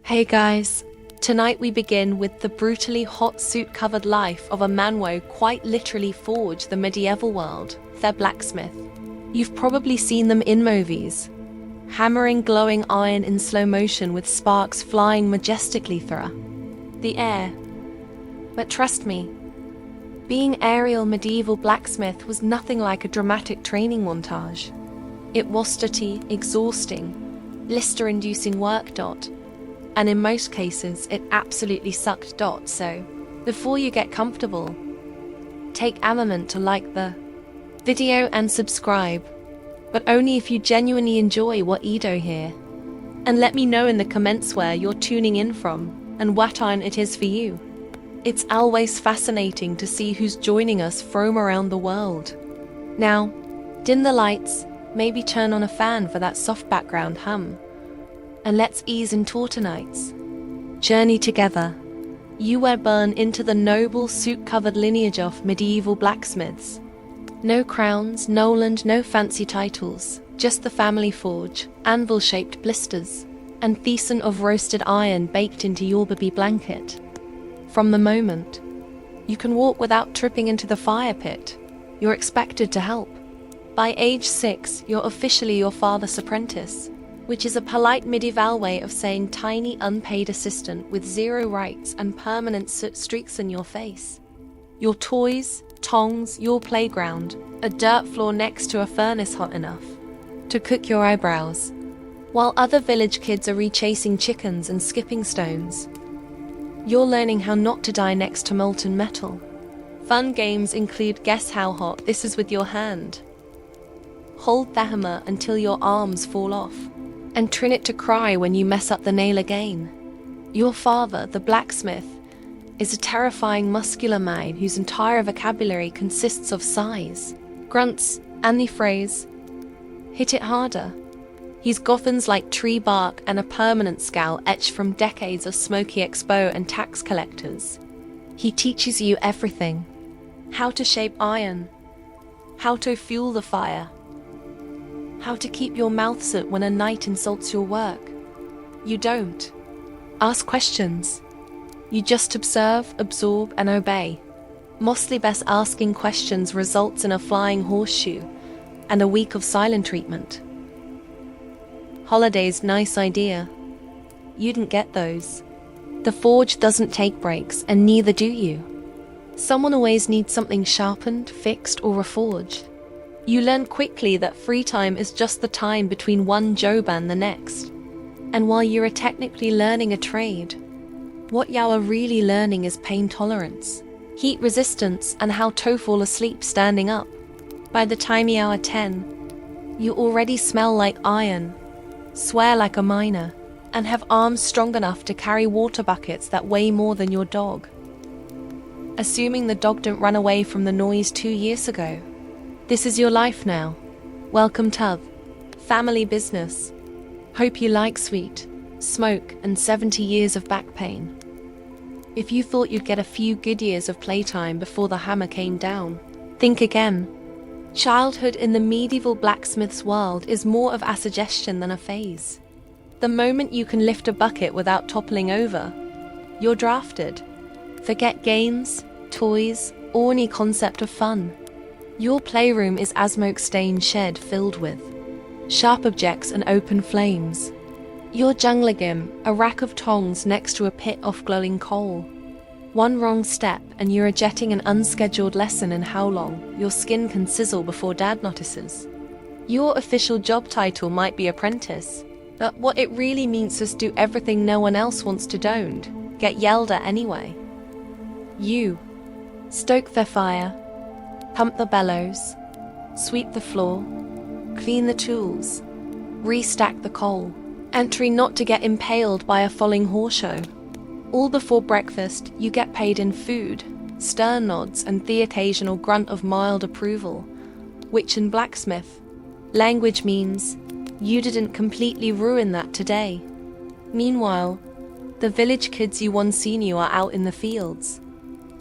Hey guys, tonight we begin with the brutally hot suit-covered life of a man who quite literally forged the medieval world, their blacksmith. You've probably seen them in movies, hammering glowing iron in slow motion with sparks flying majestically through the air. But trust me, being aerial medieval blacksmith was nothing like a dramatic training montage. It was dirty, exhausting, blister-inducing work. And in most cases, it absolutely sucked. So, before you get comfortable, take a moment to like the video and subscribe, but only if you genuinely enjoy what you do here. And let me know in the comments where you're tuning in from and what iron it is for you. It's always fascinating to see who's joining us from around the world. Now, dim the lights, maybe turn on a fan for that soft background hum, and let's ease into tonight's journey together. You were born into the noble suit-covered lineage of medieval blacksmiths. No crowns, no land, no fancy titles, just the family forge, anvil-shaped blisters, and thiessen of roasted iron baked into your baby blanket. From the moment you can walk without tripping into the fire pit, you're expected to help. By age 6, you're officially your father's apprentice, which is a polite medieval way of saying tiny unpaid assistant with zero rights and permanent soot streaks in your face. Your toys, tongs, your playground, a dirt floor next to a furnace hot enough to cook your eyebrows, while other village kids are rechasing chickens and skipping stones. You're learning how not to die next to molten metal. Fun games include guess how hot this is with your hand. Hold the hammer until your arms fall off, and trin it to cry when you mess up the nail again. Your father, the blacksmith, is a terrifying muscular man whose entire vocabulary consists of sighs, grunts, and the phrase, "Hit it harder." He's gothans like tree bark and a permanent scowl etched from decades of smoky expo and tax collectors. He teaches you everything. How to shape iron, how to fuel the fire, how to keep your mouth shut when a knight insults your work. You don't ask questions. You just observe, absorb, and obey. Mostly best asking questions results in a flying horseshoe and a week of silent treatment. Holidays, nice idea. You didn't get those. The forge doesn't take breaks, and neither do you. Someone always needs something sharpened, fixed, or reforged. You learn quickly that free time is just the time between one job and the next. And while you're technically learning a trade, what you are really learning is pain tolerance, heat resistance, and how to fall asleep standing up. By the time you are 10, you already smell like iron, swear like a miner, and have arms strong enough to carry water buckets that weigh more than your dog. Assuming the dog didn't run away from the noise 2 years ago. This is your life now. Welcome to family business. Hope you like sweet, smoke, and 70 years of back pain. If you thought you'd get a few good years of playtime before the hammer came down, think again. Childhood in the medieval blacksmith's world is more of a suggestion than a phase. The moment you can lift a bucket without toppling over, you're drafted. Forget games, toys, or any concept of fun. Your playroom is a smoke-stained shed filled with sharp objects and open flames. Your jungle gym, a rack of tongs next to a pit of glowing coal. One wrong step and you're jetting an unscheduled lesson in how long your skin can sizzle before dad notices. Your official job title might be apprentice, but what it really means is do everything no one else wants to don't, get yelled at anyway. You stoke the fire, pump the bellows, sweep the floor, clean the tools, restack the coal, entry not to get impaled by a falling horseshoe. All before breakfast, you get paid in food, stern nods, and the occasional grunt of mild approval, which in blacksmith language means, you didn't completely ruin that today. Meanwhile, the village kids you once seen you are out in the fields,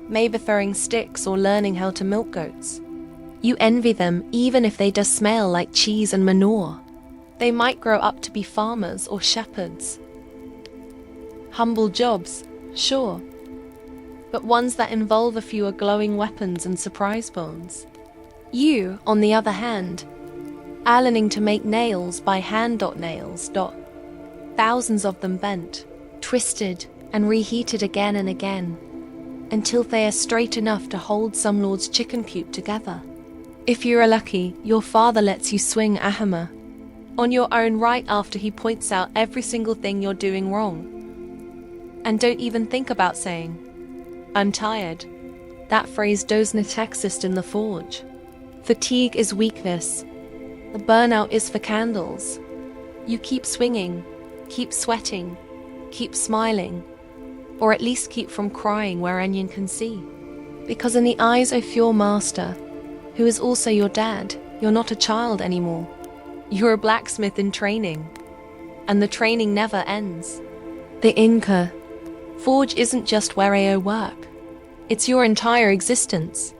maybe throwing sticks or learning how to milk goats. You envy them even if they just smell like cheese and manure. They might grow up to be farmers or shepherds. Humble jobs, sure, but ones that involve a fewer glowing weapons and surprise bones. You, on the other hand, are learning to make nails by hand. Nails. Thousands of them bent, twisted, and reheated again and again, until they are straight enough to hold some lord's chicken coop together. If you are lucky, your father lets you swing a hammer on your own right after he points out every single thing you're doing wrong. And don't even think about saying, "I'm tired." That phrase does not exist in the forge. Fatigue is weakness. The burnout is for candles. You keep swinging, keep sweating, keep smiling, or at least keep from crying where anyone can see. Because in the eyes of your master, who is also your dad, you're not a child anymore. You're a blacksmith in training, and the training never ends. The Inca forge isn't just where you work. It's your entire existence.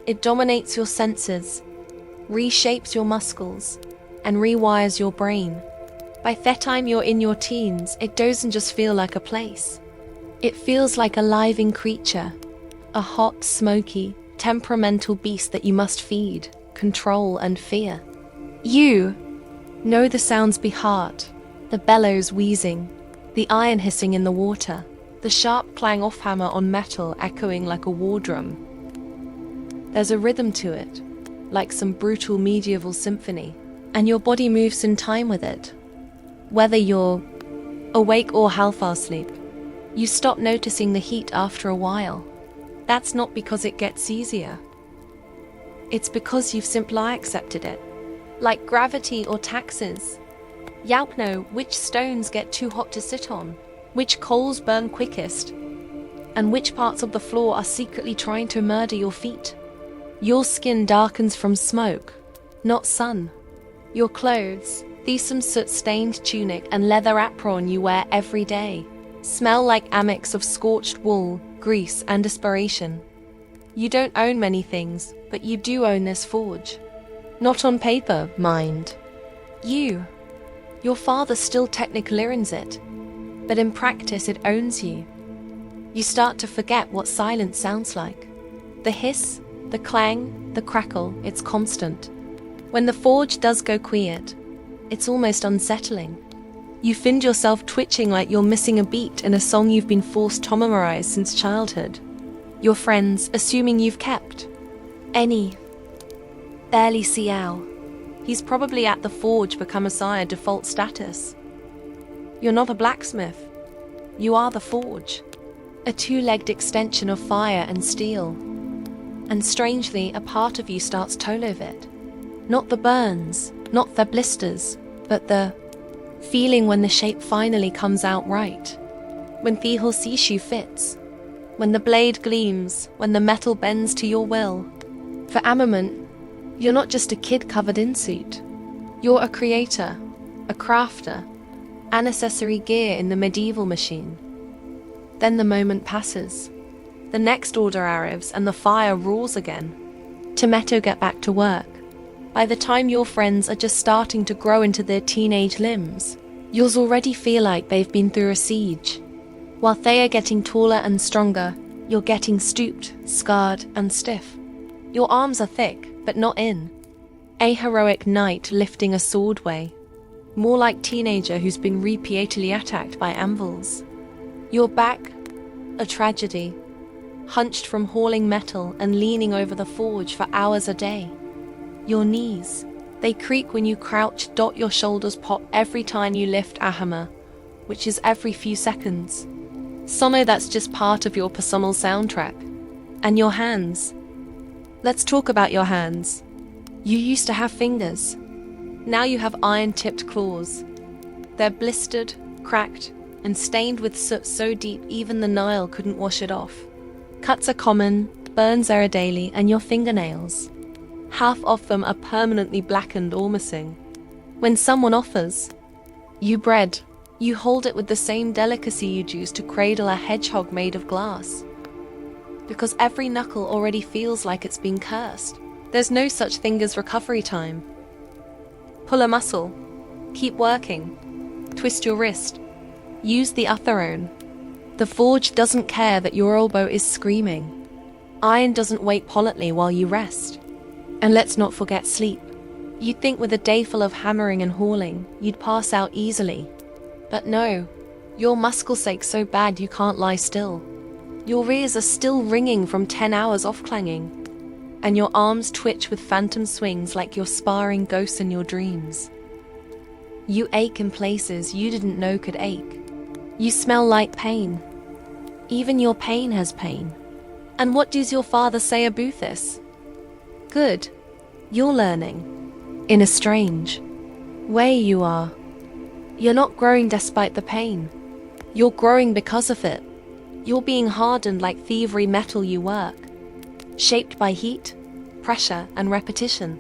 It dominates your senses, reshapes your muscles, and rewires your brain. By the time you're in your teens, it doesn't just feel like a place. It feels like a living creature, a hot, smoky, temperamental beast that you must feed, control, and fear. You know the sounds by heart, the bellows wheezing, the iron hissing in the water, the sharp clang off hammer on metal echoing like a war drum. There's a rhythm to it, like some brutal medieval symphony, and your body moves in time with it. Whether you're awake or half-fast asleep, you stop noticing the heat after a while. That's not because it gets easier. It's because you've simply accepted it. Like gravity or taxes. You know which stones get too hot to sit on, which coals burn quickest, and which parts of the floor are secretly trying to murder your feet. Your skin darkens from smoke, not sun. Your clothes, some soot-stained tunic and leather apron you wear every day, smell like a mix of scorched wool, grease, and desperation. You don't own many things, but you do own this forge. Not on paper, mind. Your father still technically owns it, but in practice it owns you. You start to forget what silence sounds like. The hiss, the clang, the crackle, it's constant. When the forge does go quiet, it's almost unsettling. You find yourself twitching like you're missing a beat in a song you've been forced to memorize since childhood. Your friends, assuming you've kept any barely see Al. He's probably at the forge become a default status. You're not a blacksmith. You are the forge. A two-legged extension of fire and steel. And strangely, a part of you starts to live it. Not the burns, not the blisters, but the feeling when the shape finally comes out right. When the horseshoe fits. When the blade gleams, when the metal bends to your will. For a moment, you're not just a kid covered in soot. You're a creator, a crafter, an accessory gear in the medieval machine. Then the moment passes. The next order arrives and the fire roars again. Tomato get back to work. By the time your friends are just starting to grow into their teenage limbs, you'll already feel like they've been through a siege. While they are getting taller and stronger, you're getting stooped, scarred, and stiff. Your arms are thick, but not in a heroic knight lifting a sword way. More like teenager who's been repeatedly attacked by anvils. Your back, a tragedy, hunched from hauling metal and leaning over the forge for hours a day. Your knees, they creak when you crouch. Your shoulders pop every time you lift a hammer, which is every few seconds. Somehow that's just part of your personal soundtrack. And your hands. Let's talk about your hands. You used to have fingers. Now you have iron-tipped claws. They're blistered, cracked, and stained with soot so deep even the Nile couldn't wash it off. Cuts are common, burns are daily, and your fingernails. Half of them are permanently blackened or missing. When someone offers you bread, you hold it with the same delicacy you'd use to cradle a hedgehog made of glass. Because every knuckle already feels like it's been cursed. There's no such thing as recovery time. Pull a muscle. Keep working. Twist your wrist. Use the other own. The forge doesn't care that your elbow is screaming. Iron doesn't wait politely while you rest. And let's not forget sleep. You'd think with a day full of hammering and hauling, you'd pass out easily. But no, your muscles ache so bad you can't lie still. Your ears are still ringing from 10 hours off clanging. And your arms twitch with phantom swings like you're sparring ghosts in your dreams. You ache in places you didn't know could ache. You smell like pain. Even your pain has pain. And what does your father say about this? Good. You're learning. In a strange way you are. You're not growing despite the pain. You're growing because of it. You're being hardened like thievery metal you work. Shaped by heat, pressure, and repetition.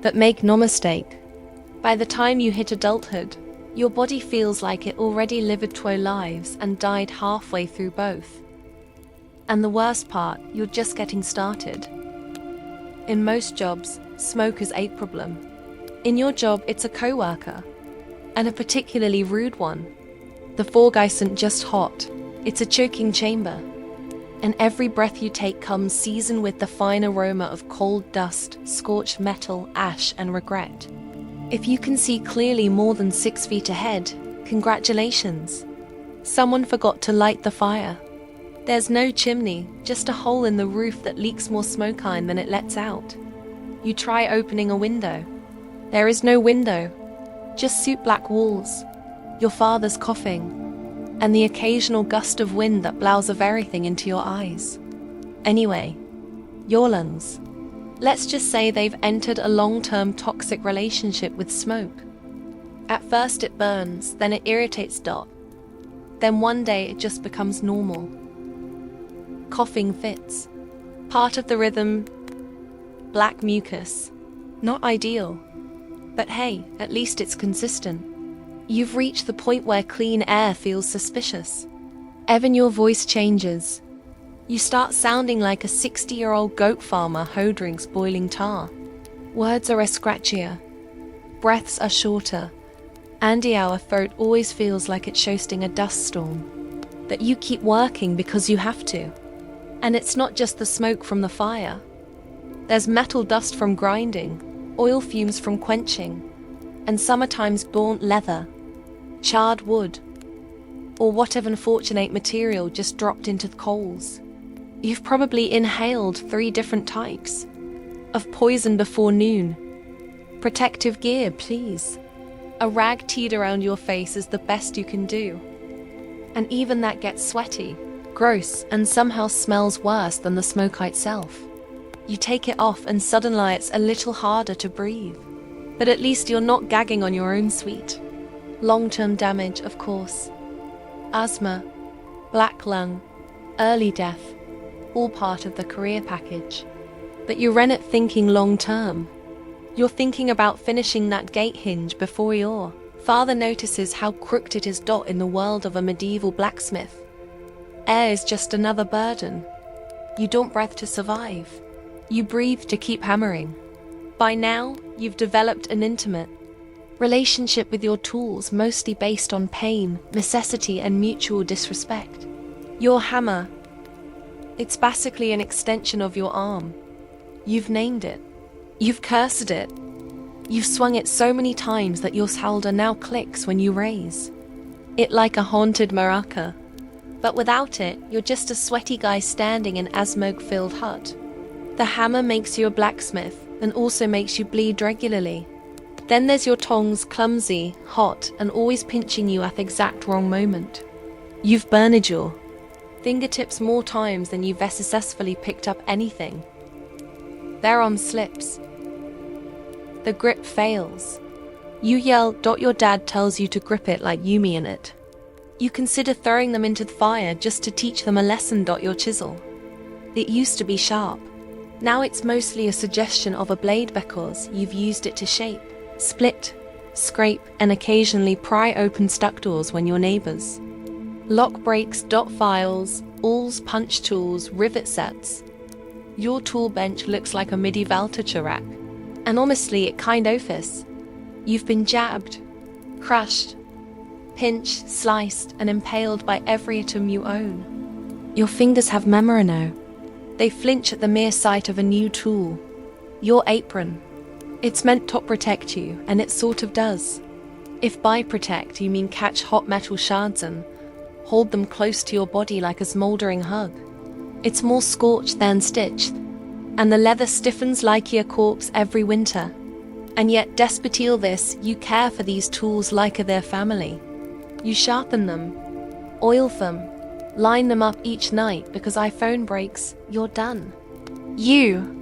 But make no mistake, by the time you hit adulthood, your body feels like it already lived 2 lives and died halfway through both. And the worst part, you're just getting started. In most jobs, smoke is a problem. In your job, it's a co-worker, and a particularly rude one. The forge isn't just hot, it's a choking chamber. And every breath you take comes seasoned with the fine aroma of cold dust, scorched metal, ash, and regret. If you can see clearly more than 6 feet ahead, congratulations. Someone forgot to light the fire. There's no chimney, just a hole in the roof that leaks more smoke iron than it lets out. You try opening a window. There is no window, just soot black walls, your father's coughing, and the occasional gust of wind that blows of everything into your eyes. Anyway, your lungs. Let's just say they've entered a long-term toxic relationship with smoke. At first it burns, then it irritates Dot. Then one day it just becomes normal. Coughing fits. Part of the rhythm, black mucus. Not ideal. But hey, at least it's consistent. You've reached the point where clean air feels suspicious. Even your voice changes. You start sounding like a 60-year-old goat farmer who drinks boiling tar. Words are scratchier. Breaths are shorter. And our throat always feels like it's hosting a dust storm. But you keep working because you have to. And it's not just the smoke from the fire. There's metal dust from grinding, oil fumes from quenching, and sometimes burnt leather, charred wood, or whatever unfortunate material just dropped into the coals. You've probably inhaled 3 different types of poison before noon. Protective gear, please. A rag tied around your face is the best you can do. And even that gets sweaty, gross, and somehow smells worse than the smoke itself. You take it off and suddenly it's a little harder to breathe. But at least you're not gagging on your own sweet. Long-term damage, of course. Asthma, black lung, early death. All part of the career package. But you run it thinking long-term. You're thinking about finishing that gate hinge before your father notices how crooked it is Dot in the world of a medieval blacksmith. Air is just another burden. You don't breathe to survive. You breathe to keep hammering. By now, you've developed an intimate relationship with your tools, mostly based on pain, necessity, and mutual disrespect. Your hammer, it's basically an extension of your arm. You've named it. You've cursed it. You've swung it so many times that your shoulder now clicks when you raise it like a haunted maraca. But without it, you're just a sweaty guy standing in a smoke-filled hut. The hammer makes you a blacksmith and also makes you bleed regularly. Then there's your tongs, clumsy, hot, and always pinching you at the exact wrong moment. You've burned your fingertips more times than you've successfully picked up anything. Their arm slips. The grip fails. You yell, your dad tells you to grip it like Yumi in it. You consider throwing them into the fire just to teach them a lesson, your chisel. It used to be sharp. Now it's mostly a suggestion of a blade because you've used it to shape, split, scrape, and occasionally pry open stuck doors when your neighbors. Lock breaks, files, awls, punch tools, rivet sets. Your tool bench looks like a medieval torture rack. And honestly, it kind of is. You've been jabbed, crushed, pinched, sliced, and impaled by every atom you own. Your fingers have memory now. They flinch at the mere sight of a new tool. Your apron. It's meant to protect you, and it sort of does. If by protect you mean catch hot metal shards and hold them close to your body like a smoldering hug. It's more scorched than stitched, and the leather stiffens like your corpse every winter. And yet, despite all this, you care for these tools like their family. You sharpen them, oil them, line them up each night because iPhone breaks, you're done. You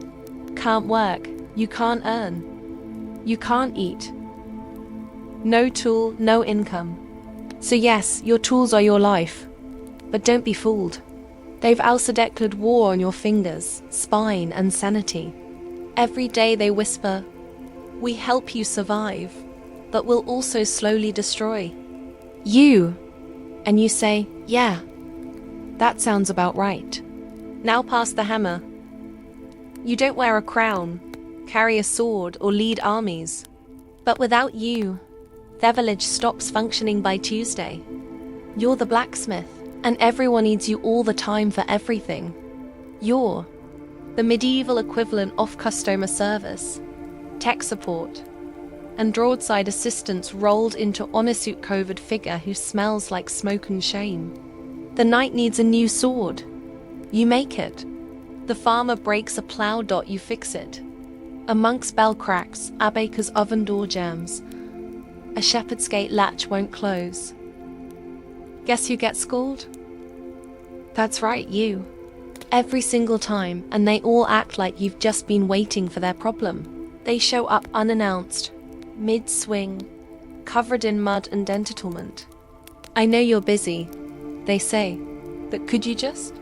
can't work, you can't earn, you can't eat. No tool, no income. So yes, your tools are your life, but don't be fooled. They've also declared war on your fingers, spine, and sanity. Every day they whisper, "We help you survive, but we'll also slowly destroy you." And you say, "Yeah, that sounds about right. Now pass the hammer." You don't wear a crown, carry a sword, or lead armies. But without you, their village stops functioning by Tuesday. You're the blacksmith, and everyone needs you all the time for everything. You're the medieval equivalent of customer service, tech support, and broadside assistance rolled into honor-suit COVID figure who smells like smoke and shame. The knight needs a new sword. You make it. The farmer breaks a plow. You fix it. A monk's bell cracks. A baker's oven door jams. A shepherd's gate latch won't close. Guess who gets schooled? That's right, you. Every single time, and they all act like you've just been waiting for their problem. They show up unannounced, mid-swing, covered in mud and entitlement. "I know you're busy," they say, "but could you just?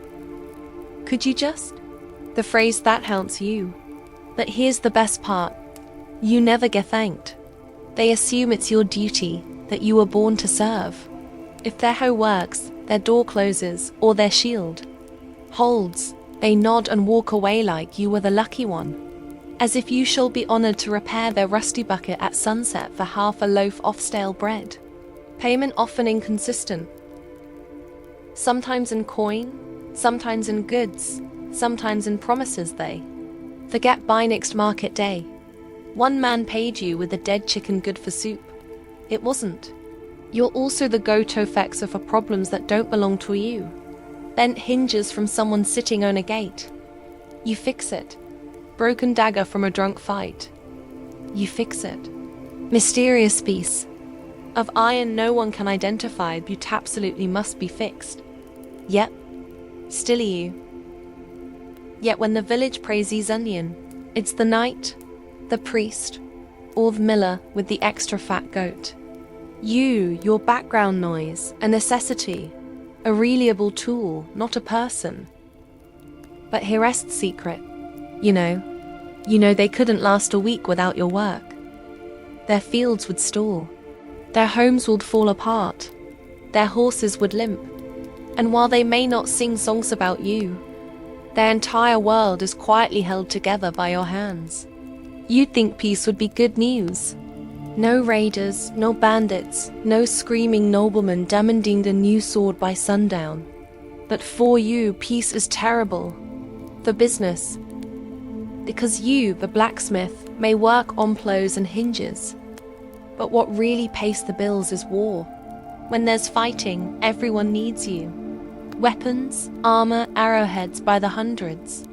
Could you just?" The phrase that haunts you. But here's the best part. You never get thanked. They assume it's your duty, that you were born to serve. If their hoe works, their door closes, or their shield holds, they nod and walk away like you were the lucky one. As if you shall be honored to repair their rusty bucket at sunset for half a loaf of stale bread. Payment often inconsistent. Sometimes in coin, sometimes in goods, sometimes in promises they forget by next market day. One man paid you with a dead chicken good for soup. It wasn't. You're also the go-to fixer for problems that don't belong to you. Bent hinges from someone sitting on a gate. You fix it. Broken dagger from a drunk fight. You fix it. Mysterious piece of iron no one can identify but absolutely must be fixed. Yep, still you. Yet when the village praises onion, it's the knight, the priest, or the miller with the extra fat goat. You, your background noise, a necessity, a reliable tool, not a person. But here's the secret. You know they couldn't last a week without your work. Their fields would stall. Their homes would fall apart. Their horses would limp. And while they may not sing songs about you, their entire world is quietly held together by your hands. You'd think peace would be good news. No raiders, no bandits, no screaming noblemen demanding the new sword by sundown. But for you, peace is terrible. For business. Because you, the blacksmith, may work on plows and hinges. But what really pays the bills is war. When there's fighting, everyone needs you. Weapons, armor, arrowheads by the hundreds.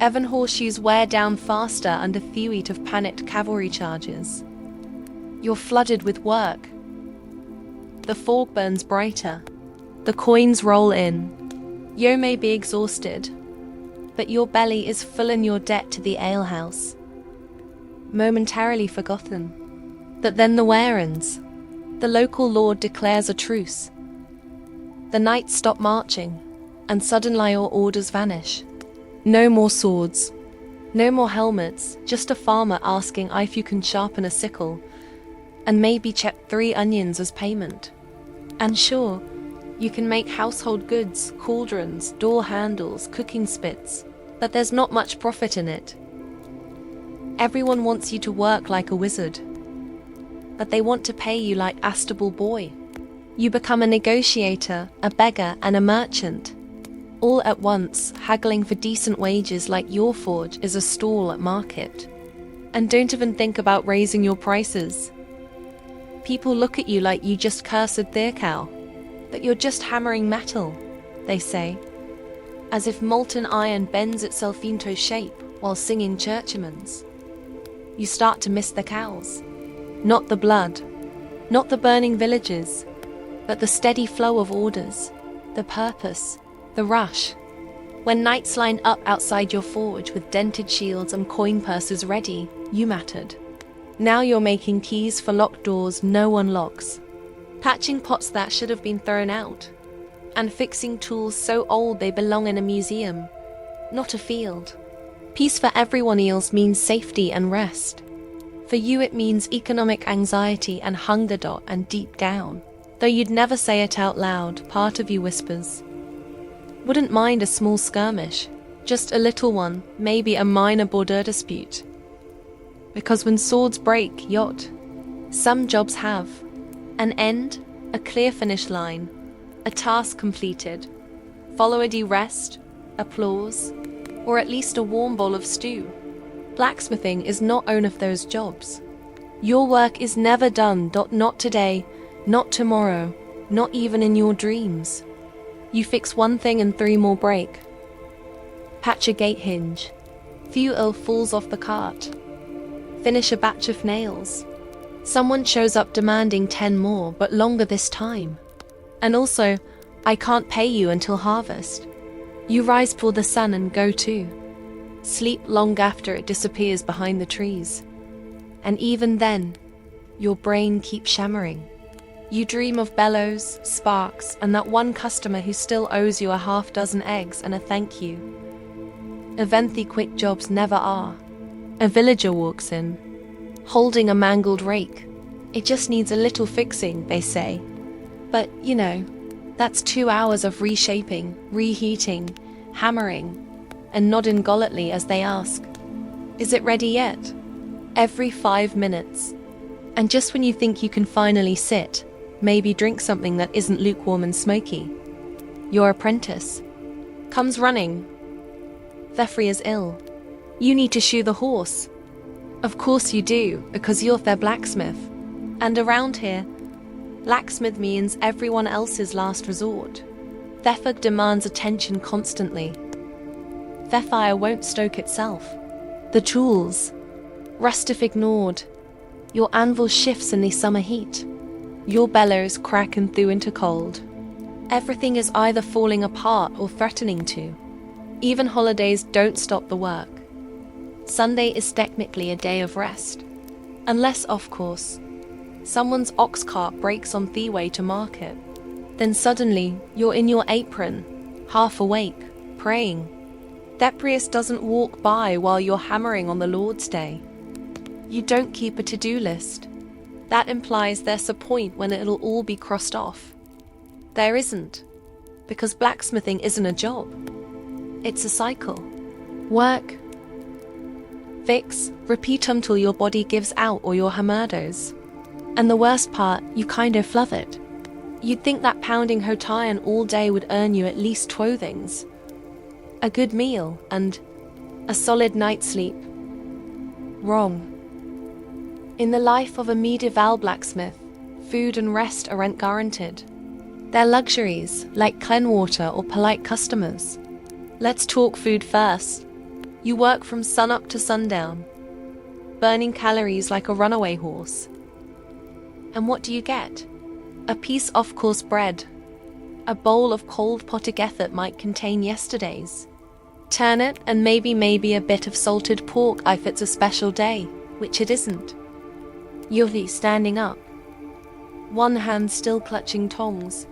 Even horseshoes wear down faster under feet of panicked cavalry charges. You're flooded with work. The fog burns brighter. The coins roll in. You may be exhausted, but your belly is full in your debt to the alehouse. Momentarily forgotten. But then the wear ends. The local lord declares a truce. The knights stop marching, and suddenly your orders vanish. No more swords. No more helmets, just a farmer asking if you can sharpen a sickle, and maybe check 3 onions as payment. And sure, you can make household goods, cauldrons, door handles, cooking spits, but there's not much profit in it. Everyone wants you to work like a wizard, but they want to pay you like Astable Boy. You become a negotiator, a beggar, and a merchant. All at once, haggling for decent wages like your forge is a stall at market. And don't even think about raising your prices. People look at you like you just cursed their cow. But you're just hammering metal, they say. As if molten iron bends itself into shape while singing church hymns. You start to miss the cows. Not the blood, not the burning villages, but the steady flow of orders, the purpose, the rush. When knights lined up outside your forge with dented shields and coin purses ready, you mattered. Now you're making keys for locked doors no one locks, patching pots that should have been thrown out, and fixing tools so old they belong in a museum, not a field. Peace for everyone else means safety and rest. For you it means economic anxiety and hunger. And deep down, though you'd never say it out loud, part of you whispers, wouldn't mind a small skirmish, just a little one, maybe a minor border dispute. Because when swords break, some jobs have an end, a clear finish line, a task completed, followed rest, applause, or at least a warm bowl of stew. Blacksmithing is not one of those jobs. Your work is never done. Not today, not tomorrow, not even in your dreams. You fix one thing and 3 more break. Patch a gate hinge. Fuel falls off the cart. Finish a batch of nails. Someone shows up demanding 10 more, but longer this time. And also, I can't pay you until harvest. You rise for the sun and go too. Sleep long after it disappears behind the trees. And even then, your brain keeps shammering. You dream of bellows, sparks, and that one customer who still owes you a half-dozen eggs and a thank you. Eventhy quick jobs never are. A villager walks in, holding a mangled rake. It just needs a little fixing, they say. But, that's 2 hours of reshaping, reheating, hammering, and nodding gollotly as they ask, is it ready yet? Every 5 minutes. And just when you think you can finally sit, maybe drink something that isn't lukewarm and smoky, your apprentice comes running. Thefri is ill. You need to shoe the horse. Of course you do, because you're their blacksmith. And around here, blacksmith means everyone else's last resort. Thefr demands attention constantly. Their fire won't stoke itself. The tools, rustif ignored. Your anvil shifts in the summer heat. Your bellows crack and thaw into cold. Everything is either falling apart or threatening to. Even holidays don't stop the work. Sunday is technically a day of rest. Unless, of course, someone's ox cart breaks on the way to market. Then suddenly, you're in your apron, half awake, praying. That priest doesn't walk by while you're hammering on the Lord's Day. You don't keep a to-do list. That implies there's a point when it'll all be crossed off. There isn't, because blacksmithing isn't a job. It's a cycle. Work, fix, repeat until your body gives out or your hamerdos. And the worst part, you kind of love it. You'd think that pounding hot iron all day would earn you at least 2 things. A good meal and a solid night's sleep. Wrong. In the life of a medieval blacksmith, food and rest aren't guaranteed. They're luxuries, like clean water or polite customers. Let's talk food first. You work from sunup to sundown, burning calories like a runaway horse. And what do you get? A piece of coarse bread. A bowl of cold pottigethet might contain yesterday's. Turn it and maybe a bit of salted pork if it's a special day, which it isn't. You're standing up. One hand still clutching tongs,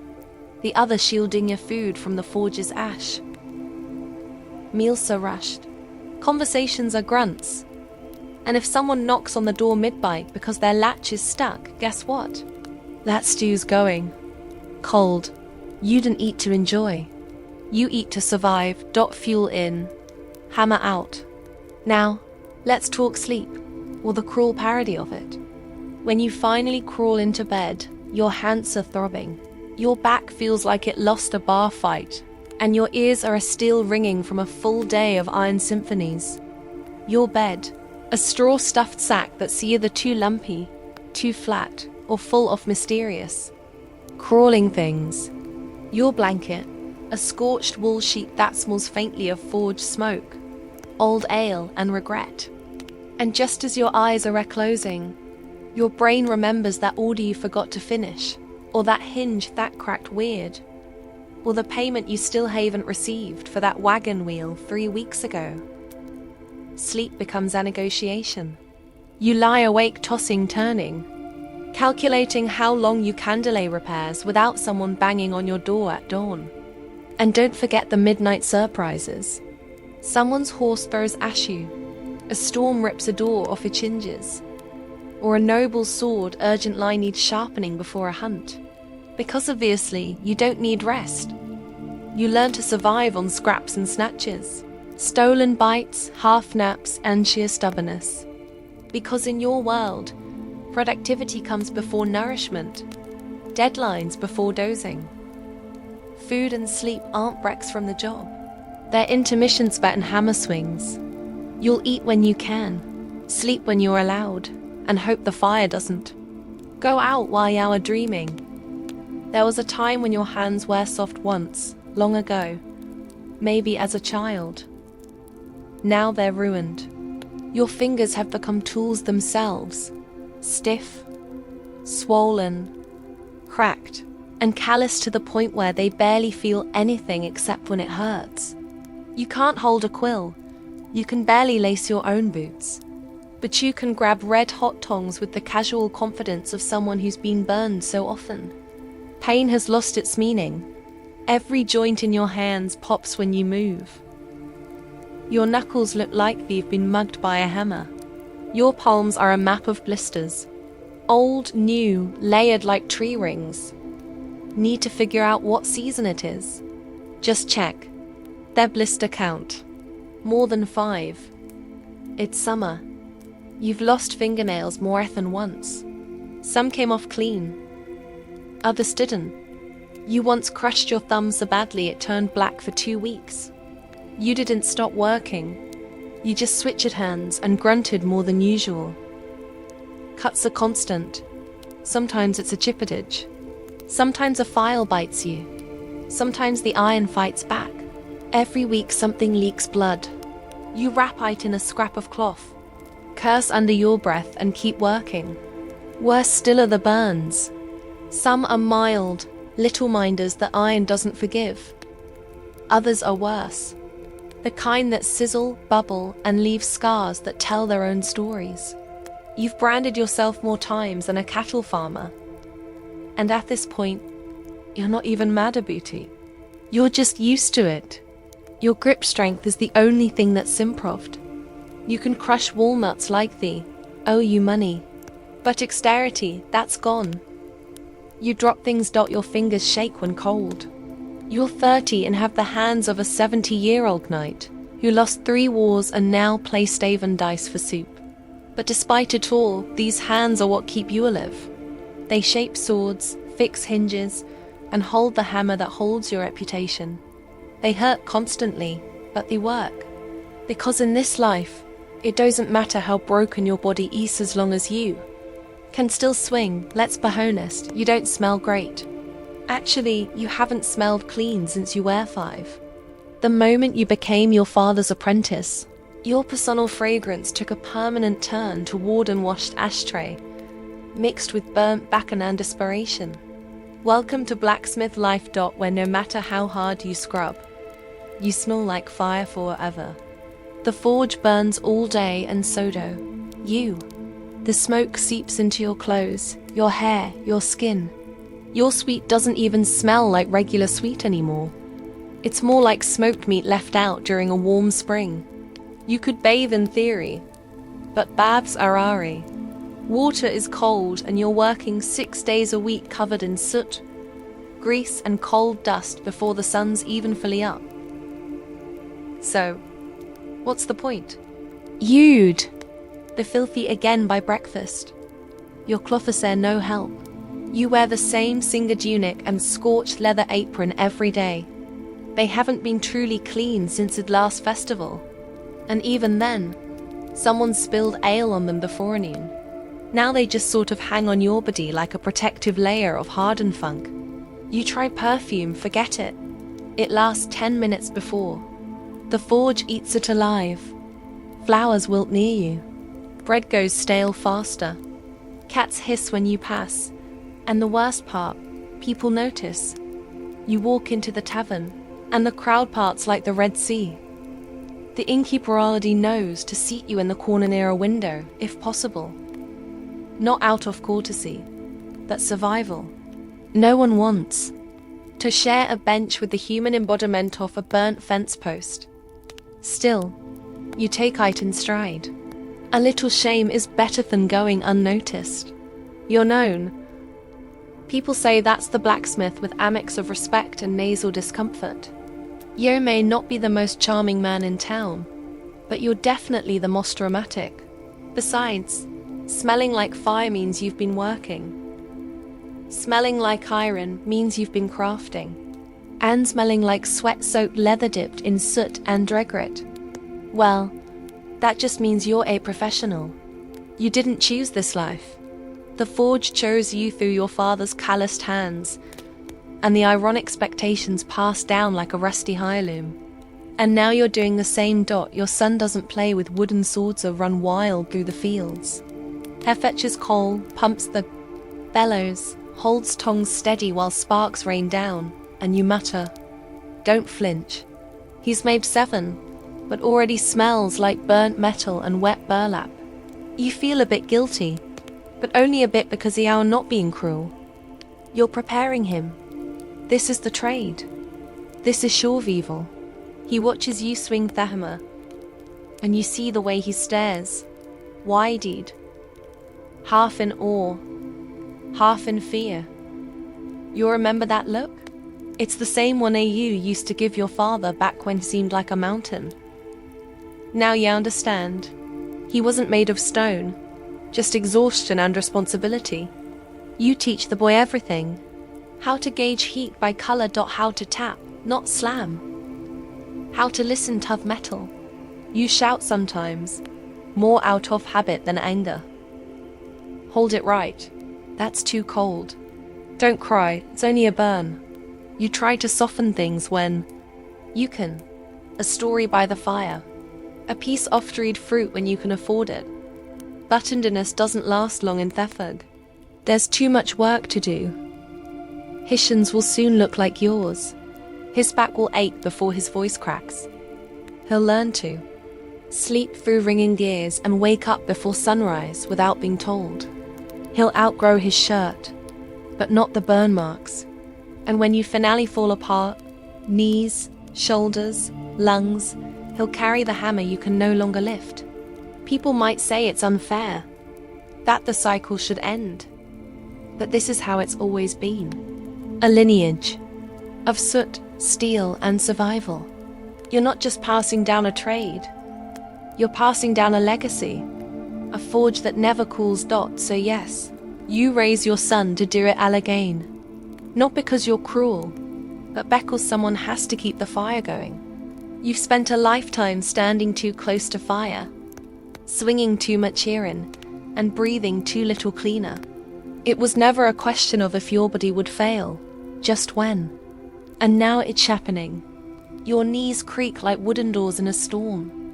the other shielding your food from the forge's ash. Meals are rushed. Conversations are grunts. And if someone knocks on the door mid-bite because their latch is stuck, guess what? That stew's going. Cold. You didn't eat to enjoy. You eat to survive. Fuel in. Hammer out. Now, let's talk sleep, or the cruel parody of it. When you finally crawl into bed, your hands are throbbing. Your back feels like it lost a bar fight, and your ears are still ringing from a full day of iron symphonies. Your bed, a straw-stuffed sack that's either too lumpy, too flat, or full of mysterious, crawling things. Your blanket, a scorched wool sheet that smells faintly of forged smoke, old ale and regret. And just as your eyes are reclosing, your brain remembers that order you forgot to finish, or that hinge that cracked weird, or the payment you still haven't received for that wagon wheel 3 weeks ago. Sleep becomes a negotiation. You lie awake tossing, turning, calculating how long you can delay repairs without someone banging on your door at dawn. And don't forget the midnight surprises. Someone's horse throws at you, a storm rips a door off its hinges, or a noble's sword urgently needs sharpening before a hunt. Because obviously, you don't need rest. You learn to survive on scraps and snatches, stolen bites, half naps, and sheer stubbornness. Because in your world, productivity comes before nourishment, deadlines before dozing. Food and sleep aren't breaks from the job. They're intermissions bet and hammer swings. You'll eat when you can, sleep when you're allowed, and hope the fire doesn't go out while you're dreaming. There was a time when your hands were soft once, long ago, maybe as a child. Now they're ruined. Your fingers have become tools themselves, stiff, swollen, cracked, and calloused to the point where they barely feel anything except when it hurts. You can't hold a quill. You can barely lace your own boots. But you can grab red-hot tongs with the casual confidence of someone who's been burned so often. Pain has lost its meaning. Every joint in your hands pops when you move. Your knuckles look like they've been mugged by a hammer. Your palms are a map of blisters. Old, new, layered like tree rings. Need to figure out what season it is. Just check. Their blister count. More than 5. It's summer. You've lost fingernails more than once. Some came off clean. Others didn't. You once crushed your thumb so badly it turned black for 2 weeks. You didn't stop working. You just switched hands and grunted more than usual. Cuts are constant. Sometimes it's a chippage. Sometimes a file bites you. Sometimes the iron fights back. Every week something leaks blood. You wrap it in a scrap of cloth. Curse under your breath and keep working. Worse still are the burns. Some are mild, little minders that iron doesn't forgive. Others are worse. The kind that sizzle, bubble, and leave scars that tell their own stories. You've branded yourself more times than a cattle farmer. And at this point, you're not even mad about it. You're just used to it. Your grip strength is the only thing that's improved. You can crush walnuts like thee, owe you money. But dexterity, that's gone. You drop things, your fingers shake when cold. You're 30 and have the hands of a 70-year-old knight who lost 3 wars and now plays stave and dice for soup. But despite it all, these hands are what keep you alive. They shape swords, fix hinges, and hold the hammer that holds your reputation. They hurt constantly, but they work. Because in this life, it doesn't matter how broken your body is as long as you can still swing. Let's be honest, you don't smell great. Actually, you haven't smelled clean since you were 5. The moment you became your father's apprentice, your personal fragrance took a permanent turn toward a washed ashtray, mixed with burnt bacchanal desperation. Welcome to Blacksmith Life. Where no matter how hard you scrub, you smell like fire forever. The forge burns all day and so do you. The smoke seeps into your clothes, your hair, your skin. Your sweat doesn't even smell like regular sweet anymore. It's more like smoked meat left out during a warm spring. You could bathe in theory, but baths are airy. Water is cold and you're working 6 days a week covered in soot, grease and cold dust before the sun's even fully up. So, what's the point? You'd the filthy again by breakfast. Your clothes are no help. You wear the same singered tunic and scorched leather apron every day. They haven't been truly clean since the last festival. And even then, someone spilled ale on them the forenoon. Now they just sort of hang on your body like a protective layer of hardened funk. You try perfume, forget it. It lasts 10 minutes before. The forge eats it alive. Flowers wilt near you. Bread goes stale faster. Cats hiss when you pass. And the worst part, people notice. You walk into the tavern, and the crowd parts like the Red Sea. The innkeeper already knows to seat you in the corner near a window, if possible. Not out of courtesy, but survival. No one wants to share a bench with the human embodiment of a burnt fence post. Still, you take it in stride. A little shame is better than going unnoticed. You're known. People say that's the blacksmith with a mix of respect and nasal discomfort. You may not be the most charming man in town, but you're definitely the most dramatic. Besides, smelling like fire means you've been working. Smelling like iron means you've been crafting. And smelling like sweat-soaked leather dipped in soot and regret. Well, that just means you're a professional. You didn't choose this life. The forge chose you through your father's calloused hands, and the ironic expectations passed down like a rusty heirloom. And now you're doing the same. Your son doesn't play with wooden swords or run wild through the fields. He fetches coal, pumps the bellows, holds tongs steady while sparks rain down, and you mutter, "Don't flinch." He's made 7, but already smells like burnt metal and wet burlap. You feel a bit guilty, but only a bit because you are not being cruel. You're preparing him. This is the trade. This is survival. He watches you swing the hammer, and you see the way he stares, wide-eyed, half in awe, half in fear. You remember that look? It's the same one you used to give your father back when he seemed like a mountain. Now you understand. He wasn't made of stone, just exhaustion and responsibility. You teach the boy everything. How to gauge heat by color. How to tap, not slam. How to listen tough metal. You shout sometimes, more out of habit than anger. Hold it right. That's too cold. Don't cry, it's only a burn. You try to soften things when you can. A story by the fire. A piece of dried fruit when you can afford it. But tenderness doesn't last long in Thefug. There's too much work to do. Hishans will soon look like yours. His back will ache before his voice cracks. He'll learn to sleep through ringing gears and wake up before sunrise without being told. He'll outgrow his shirt, but not the burn marks. And when you finally fall apart, knees, shoulders, lungs, he'll carry the hammer you can no longer lift. People might say it's unfair, that the cycle should end. But this is how it's always been. A lineage of soot, steel, and survival. You're not just passing down a trade. You're passing down a legacy. A forge that never cools. So yes, you raise your son to do it all again. Not because you're cruel, but because someone has to keep the fire going. You've spent a lifetime standing too close to fire, swinging too much iron, and breathing too little cleaner. It was never a question of if your body would fail, just when. And now it's happening. Your knees creak like wooden doors in a storm.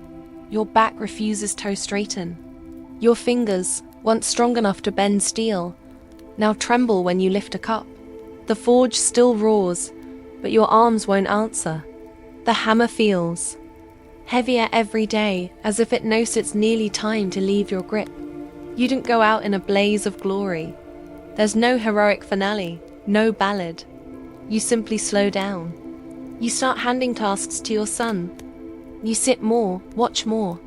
Your back refuses to straighten. Your fingers, once strong enough to bend steel, now tremble when you lift a cup. The forge still roars, but your arms won't answer. The hammer feels heavier every day, as if it knows it's nearly time to leave your grip. You didn't go out in a blaze of glory. There's no heroic finale, no ballad. You simply slow down. You start handing tasks to your son. You sit more, watch more.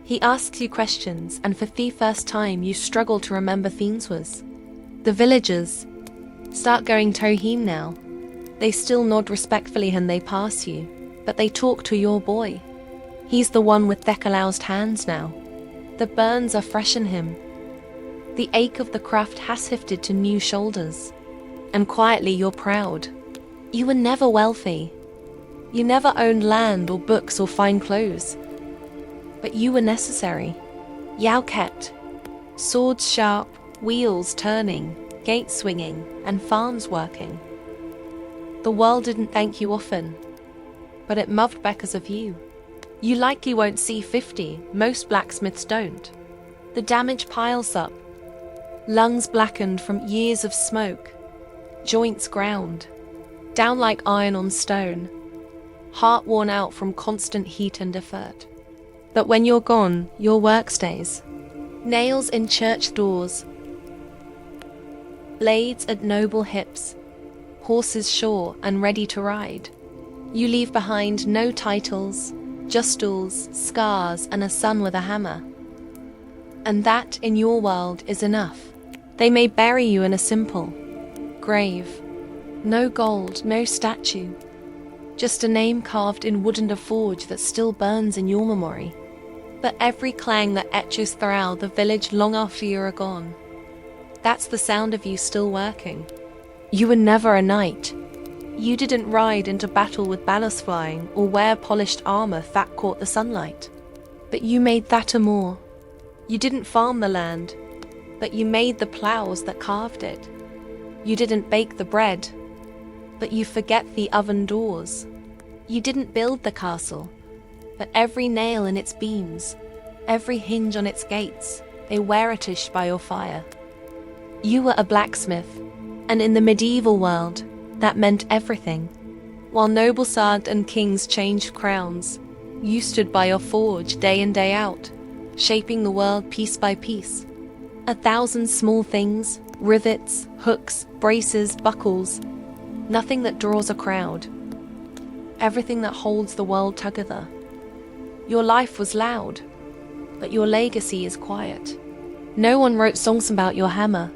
He asks you questions, and for the first time you struggle to remember themes was. The villagers start going tohim now. They still nod respectfully when they pass you, but they talk to your boy. He's the one with Thekalaused hands now. The burns are fresh in him. The ache of the craft has shifted to new shoulders. And quietly you're proud. You were never wealthy. You never owned land or books or fine clothes. But you were necessary. Yao kept. Swords sharp, wheels turning, gates swinging, and farms working. The world didn't thank you often, but it moved because of you. You likely won't see 50, most blacksmiths don't. The damage piles up. Lungs blackened from years of smoke. Joints ground. Down like iron on stone. Heart worn out from constant heat and effort. But when you're gone, your work stays. Nails in church doors. Blades at noble hips. Horses sure and ready to ride. You leave behind no titles, just stools, scars, and a son with a hammer. And that, in your world, is enough. They may bury you in a simple grave. No gold, no statue. Just a name carved in wood and a forge that still burns in your memory. But every clang that echoes throughout the village long after you're gone, that's the sound of you still working. You were never a knight. You didn't ride into battle with banners flying or wear polished armor that caught the sunlight. But you made that a more. You didn't farm the land, but you made the plows that carved it. You didn't bake the bread, but you forget the oven doors. You didn't build the castle, but every nail in its beams, every hinge on its gates, they weretish by your fire. You were a blacksmith, and in the medieval world, that meant everything. While nobles sagged and kings changed crowns, you stood by your forge day in day out, shaping the world piece by piece. 1,000 small things, rivets, hooks, braces, buckles, nothing that draws a crowd. Everything that holds the world together. Your life was loud, but your legacy is quiet. No one wrote songs about your hammer.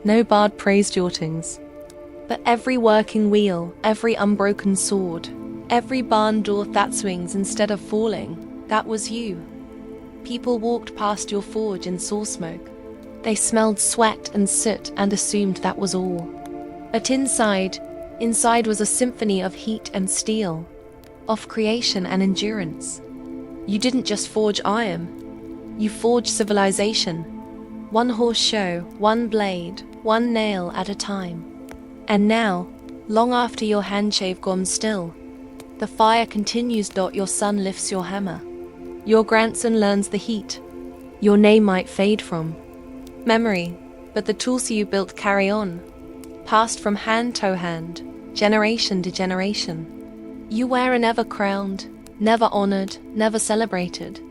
No bard praised your things. But every working wheel, every unbroken sword, every barn door that swings instead of falling, that was you. People walked past your forge and saw smoke. They smelled sweat and soot and assumed that was all. But inside was a symphony of heat and steel, of creation and endurance. You didn't just forge iron, you forged civilization. One horse show, one blade, one nail at a time. And now, long after your handshave gone still, the fire continues. Your son lifts your hammer. Your grandson learns the heat. Your name might fade from memory, but the tools you built carry on, passed from hand to hand, generation to generation. You were never crowned, never honored, never celebrated.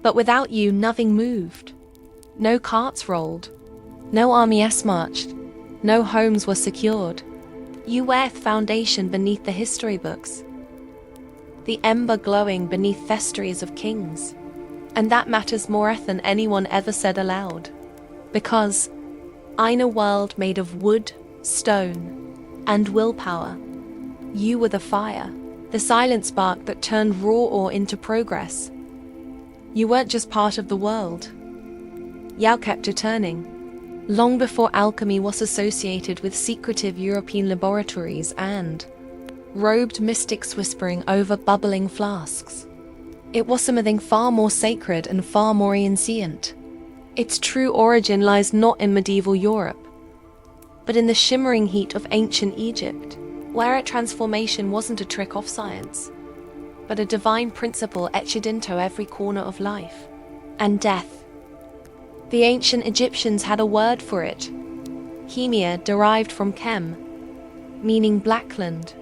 But without you, nothing moved. No carts rolled, no armies marched, no homes were secured. You were the foundation beneath the history books, the ember glowing beneath vestries of kings. And that matters more than anyone ever said aloud. Because in a world made of wood, stone, and willpower, you were the fire, the silent spark that turned raw ore into progress. You weren't just part of the world. Yao kept returning, long before alchemy was associated with secretive European laboratories and robed mystics whispering over bubbling flasks. It was something far more sacred and far more ancient. Its true origin lies not in medieval Europe, but in the shimmering heat of ancient Egypt, where a transformation wasn't a trick of science, but a divine principle etched into every corner of life and death. The ancient Egyptians had a word for it, chemia, derived from chem, meaning blackland.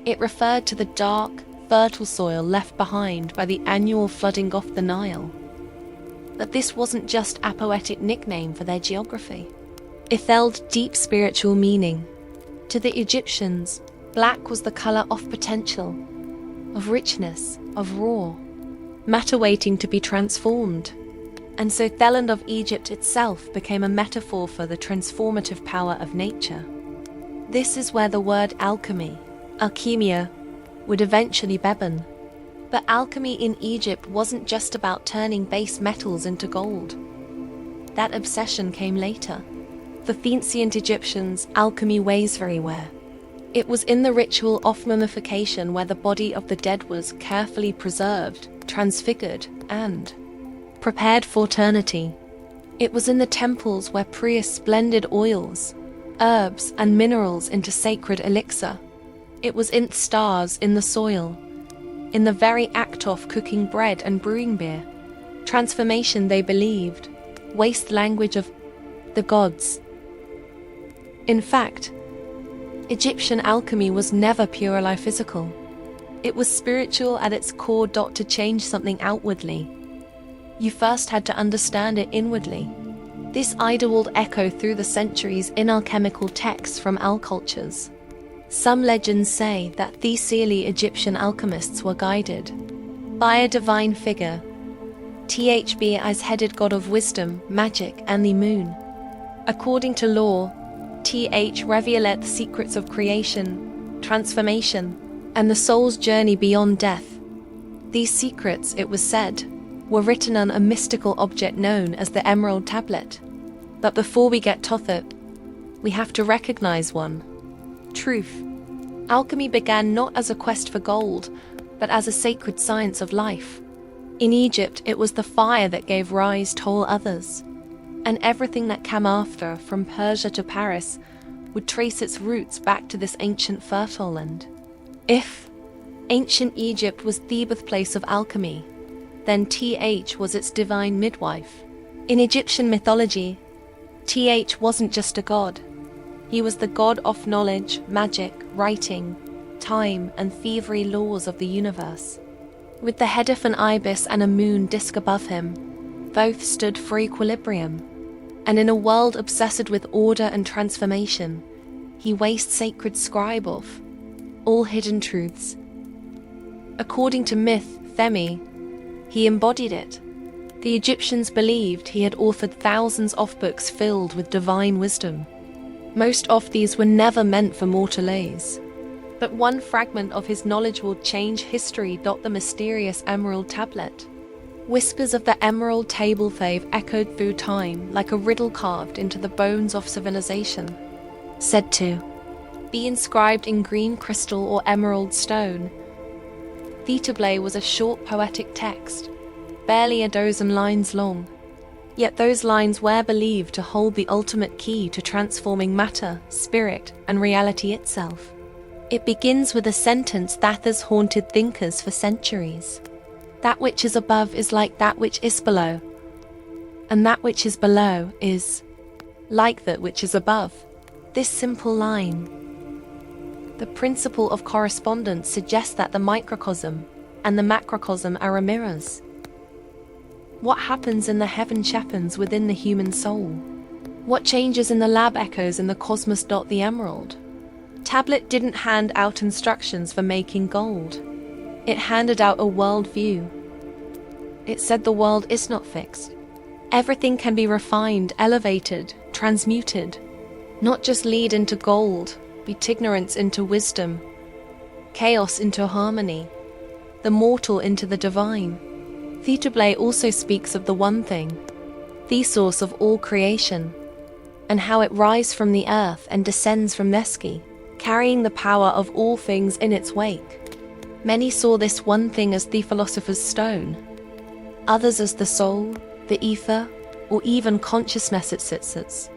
It referred to the dark, fertile soil left behind by the annual flooding of the Nile. But this wasn't just a poetic nickname for their geography. It held deep spiritual meaning. To the Egyptians, black was the color of potential, of richness, of raw, matter waiting to be transformed. And so the land of Egypt itself became a metaphor for the transformative power of nature. This is where the word alchemy, alchemia, would eventually begin. But alchemy in Egypt wasn't just about turning base metals into gold. That obsession came later. For the ancient Egyptians, alchemy was very rare. It was in the ritual of mummification where the body of the dead was carefully preserved, transfigured, and prepared for eternity. It was in the temples where priests blended oils, herbs, and minerals into sacred elixir. It was in stars in the soil, in the very act of cooking bread and brewing beer. Transformation, they believed, waste language of the gods. In fact, Egyptian alchemy was never purely physical. It was spiritual at its core. To change something outwardly, you first had to understand it inwardly. This idea will echo through the centuries in alchemical texts from all cultures. Some legends say that these early Egyptian alchemists were guided by a divine figure, THB as headed god of wisdom, magic, and the moon. According to lore, TH revealed the secrets of creation, transformation, and the soul's journey beyond death. These secrets, it was said, were written on a mystical object known as the Emerald Tablet. But before we get to it, we have to recognize one truth. Alchemy began not as a quest for gold, but as a sacred science of life. In Egypt, it was the fire that gave rise to all others, and everything that came after, from Persia to Paris, would trace its roots back to this ancient fertile land. If ancient Egypt was the birthplace of alchemy, then TH was its divine midwife. In Egyptian mythology, TH wasn't just a god. He was the god of knowledge, magic, writing, time, and thievery laws of the universe. With the head of an ibis and a moon disk above him, both stood for equilibrium. And in a world obsessed with order and transformation, he was sacred scribe of all hidden truths. According to myth, Themi, he embodied it. The Egyptians believed he had authored thousands of books filled with divine wisdom. Most of these were never meant for mortals, but one fragment of his knowledge will change history. The mysterious Emerald Tablet. Whispers of the Emerald Tabletave echoed through time like a riddle carved into the bones of civilization. Said to be inscribed in green crystal or emerald stone, the tablet was a short poetic text, barely a dozen lines long. Yet those lines were believed to hold the ultimate key to transforming matter, spirit, and reality itself. It begins with a sentence that has haunted thinkers for centuries. That which is above is like that which is below, and that which is below is like that which is above. This simple line, the principle of correspondence, suggests that the microcosm and the macrocosm are mirrors. What happens in the heaven happens within the human soul. What changes in the lab echoes in the cosmos. The Emerald Tablet didn't hand out instructions for making gold. It handed out a world view. It said the world is not fixed. Everything can be refined, elevated, transmuted. Not just lead into gold, but ignorance into wisdom, chaos into harmony, the mortal into the divine. Thetablay also speaks of the one thing, the source of all creation, and how it rises from the earth and descends from Neski, carrying the power of all things in its wake. Many saw this one thing as the philosopher's stone, others as the soul, the ether, or even consciousness it sits.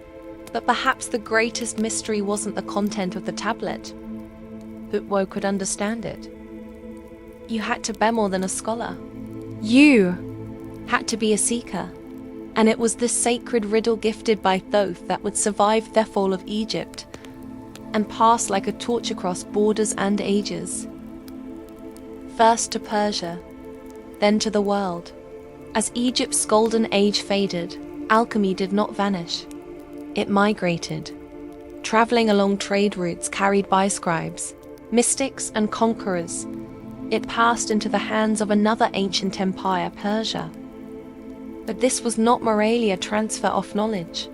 But perhaps the greatest mystery wasn't the content of the tablet, but who could understand it. You had to be more than a scholar. You had to be a seeker. And it was this sacred riddle gifted by Thoth that would survive the fall of Egypt and pass like a torch across borders and ages. First to Persia, then to the world. As Egypt's golden age faded, alchemy did not vanish. It migrated, traveling along trade routes carried by scribes, mystics, and conquerors. It passed into the hands of another ancient empire, Persia. But this was not merely a transfer of knowledge.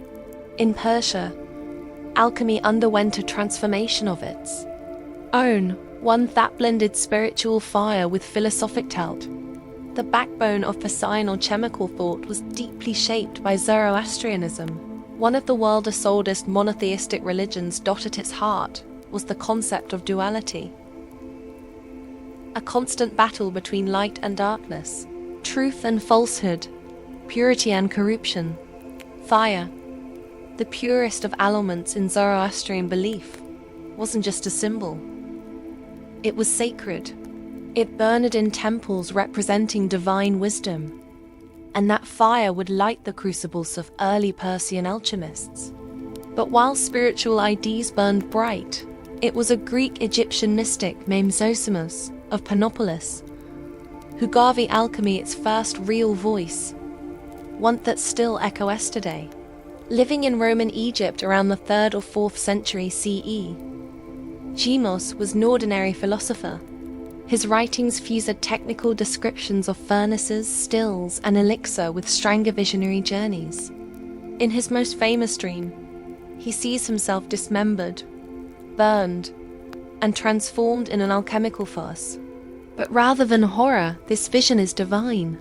In Persia, alchemy underwent a transformation of its own, one that blended spiritual fire with philosophic thought. The backbone of Persian or chemical thought was deeply shaped by Zoroastrianism. One of the world's oldest monotheistic religions at its heart was the concept of duality. A constant battle between light and darkness, truth and falsehood, purity and corruption. Fire, the purest of elements in Zoroastrian belief, wasn't just a symbol. It was sacred. It burned in temples representing divine wisdom, and that fire would light the crucibles of early Persian alchemists. But while spiritual ideas burned bright, it was a Greek-Egyptian mystic named Zosimus of Panopolis who gave the alchemy its first real voice, one that still echoes today. Living in Roman Egypt around the 3rd or 4th century CE, Zosimus was an ordinary philosopher. His writings fused technical descriptions of furnaces, stills, and elixir with stronger visionary journeys. In his most famous dream, he sees himself dismembered, burned, and transformed in an alchemical force. But rather than horror, this vision is divine.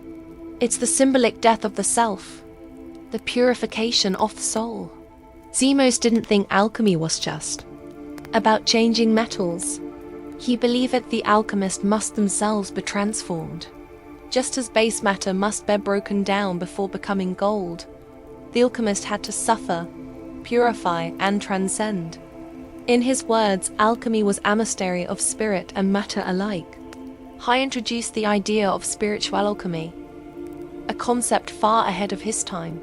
It's the symbolic death of the self, the purification of the soul. Zosimus didn't think alchemy was just about changing metals. He believed that the alchemists must themselves be transformed. Just as base matter must be broken down before becoming gold, the alchemist had to suffer, purify, and transcend. In his words, alchemy was a mystery of spirit and matter alike. He introduced the idea of spiritual alchemy, a concept far ahead of his time.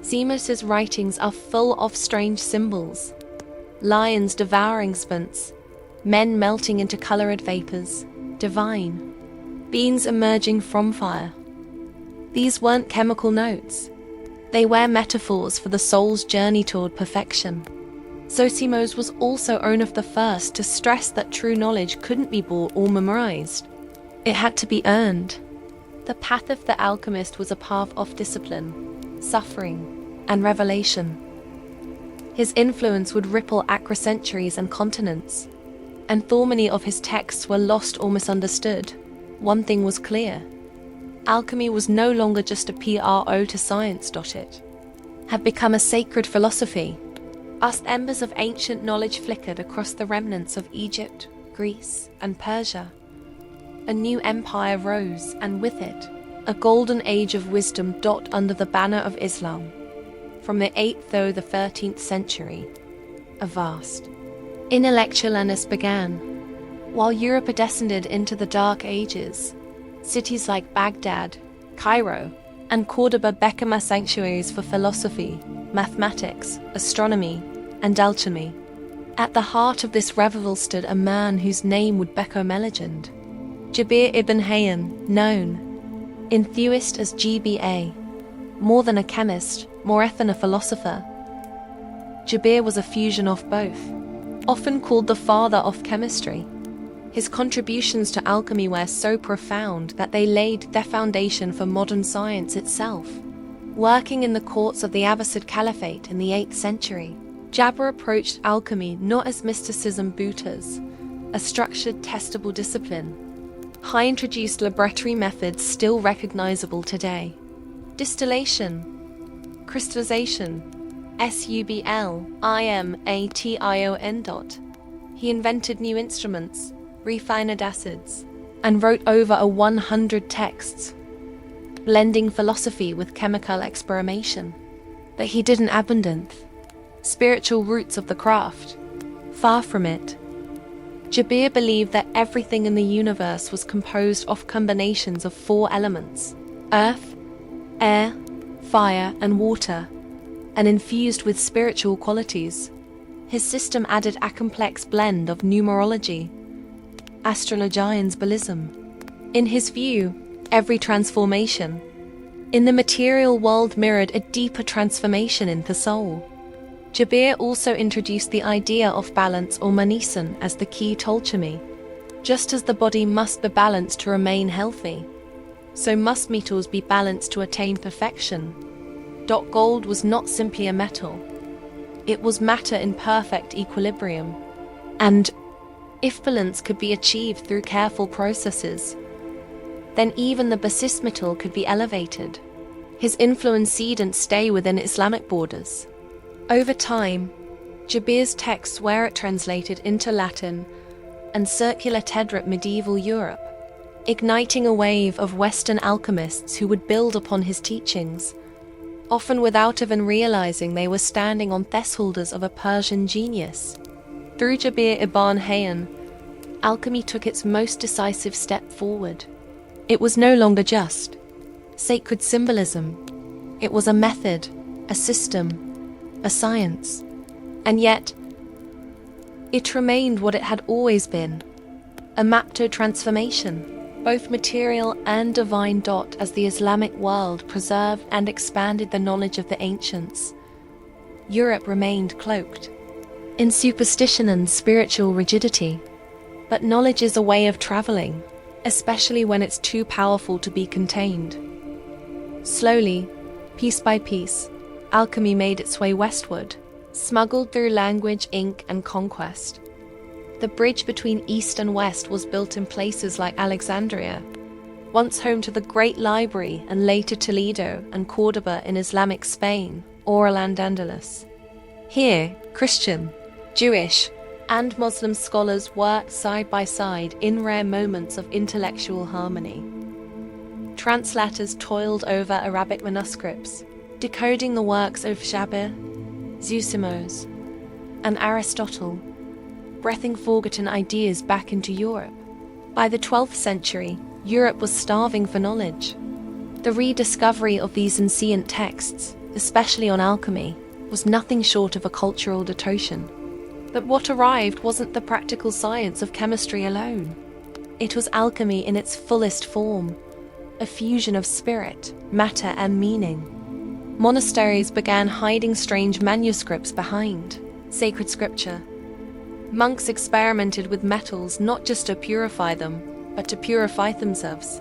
Zosimus's writings are full of strange symbols: lions devouring sphinx, men melting into colored vapors, divine beings emerging from fire. These weren't chemical notes. They were metaphors for the soul's journey toward perfection. Zosimus was also one of the first to stress that true knowledge couldn't be bought or memorized. It had to be earned. The path of the alchemist was a path of discipline, suffering, and revelation. His influence would ripple across centuries and continents, and though many of his texts were lost or misunderstood, one thing was clear: alchemy was no longer just a pro to science. It had become a sacred philosophy. As embers of ancient knowledge flickered across the remnants of Egypt, Greece, and Persia, a new empire rose, and with it, a golden age of wisdom under the banner of Islam. From the 8th through the 13th century, a vast intellectual illness began. While Europe descended into the Dark Ages, cities like Baghdad, Cairo, and Cordoba became sanctuaries for philosophy, mathematics, astronomy, and alchemy. At the heart of this revival stood a man whose name would become legend: Jabir ibn Hayyan, known in theist as GBA. More than a chemist, more than a philosopher, Jabir was a fusion of both. Often called the father of chemistry, his contributions to alchemy were so profound that they laid the foundation for modern science itself. Working in the courts of the Abbasid Caliphate in the 8th century, Jabir approached alchemy not as mysticism but as a structured, testable discipline. He introduced laboratory methods still recognizable today: distillation, crystallization, sublimation. He invented new instruments, refined acids, and wrote over 100 texts, blending philosophy with chemical experimentation. But he didn't abandon spiritual roots of the craft. Far from it. Jabir believed that everything in the universe was composed of combinations of 4 elements: earth, air, fire, and water, and infused with spiritual qualities. His system added a complex blend of numerology, astrology, and symbolism. In his view, every transformation in the material world mirrored a deeper transformation in the soul. Jabir also introduced the idea of balance or manisan as the key to alchemy. Just as the body must be balanced to remain healthy, so must metals be balanced to attain perfection. Gold was not simply a metal. It was matter in perfect equilibrium. And if balance could be achieved through careful processes, then even the basest metal could be elevated. His influence didn't stay within Islamic borders. Over time, Jabir's texts were translated into Latin and circulated medieval Europe, igniting a wave of Western alchemists who would build upon his teachings, often without even realizing they were standing on thresholds of a Persian genius. Through Jabir ibn Hayyan, alchemy took its most decisive step forward. It was no longer just sacred symbolism. It was a method, a system, a science. And yet, it remained what it had always been, a mapto transformation, both material and divine. As the Islamic world preserved and expanded the knowledge of the ancients, Europe remained cloaked in superstition and spiritual rigidity. But knowledge is a way of traveling, especially when it's too powerful to be contained. Slowly, piece by piece, alchemy made its way westward, smuggled through language, ink, and conquest. The bridge between East and West was built in places like Alexandria, once home to the Great Library, and later Toledo and Córdoba in Islamic Spain, or Al-Andalus. Here, Christian, Jewish, and Muslim scholars worked side by side in rare moments of intellectual harmony. Translators toiled over Arabic manuscripts, decoding the works of Jabir, Zeuximos, and Aristotle, breathing forgotten ideas back into Europe. By the 12th century, Europe was starving for knowledge. The rediscovery of these ancient texts, especially on alchemy, was nothing short of a cultural detonation. But what arrived wasn't the practical science of chemistry alone. It was alchemy in its fullest form, a fusion of spirit, matter, and meaning. Monasteries began hiding strange manuscripts behind sacred scripture. Monks experimented with metals not just to purify them, but to purify themselves.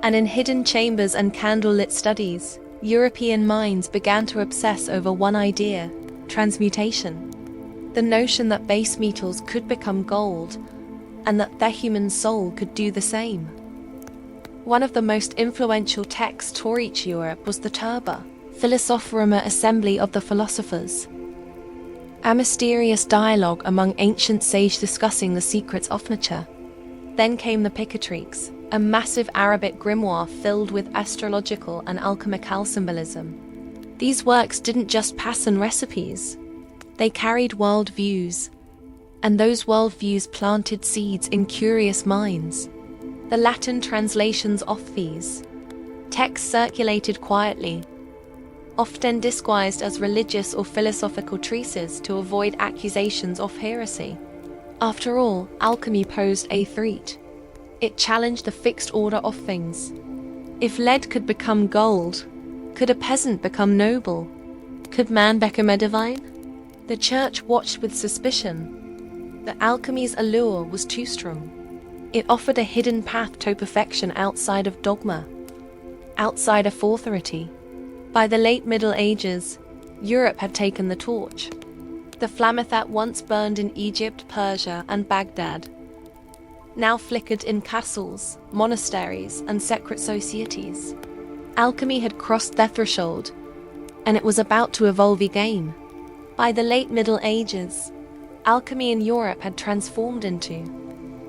And in hidden chambers and candlelit studies, European minds began to obsess over one idea: transmutation. The notion that base metals could become gold, and that the human soul could do the same. One of the most influential texts to reach Europe was the Turba, Philosophorum, Assembly of the Philosophers, a mysterious dialogue among ancient sages discussing the secrets of nature. Then came the Picatrix, a massive Arabic grimoire filled with astrological and alchemical symbolism. These works didn't just pass on recipes, they carried worldviews, and those worldviews planted seeds in curious minds. The Latin translations of these texts circulated quietly, often disguised as religious or philosophical treatises to avoid accusations of heresy. After all, alchemy posed a threat. It challenged the fixed order of things. If lead could become gold, could a peasant become noble? Could man become a divine? The church watched with suspicion. The alchemy's allure was too strong. It offered a hidden path to perfection outside of dogma, outside of authority. By the late Middle Ages, Europe had taken the torch. The flame that once burned in Egypt, Persia, and Baghdad now flickered in castles, monasteries, and secret societies. Alchemy had crossed their threshold, and it was about to evolve again. By the late Middle Ages, alchemy in Europe had transformed into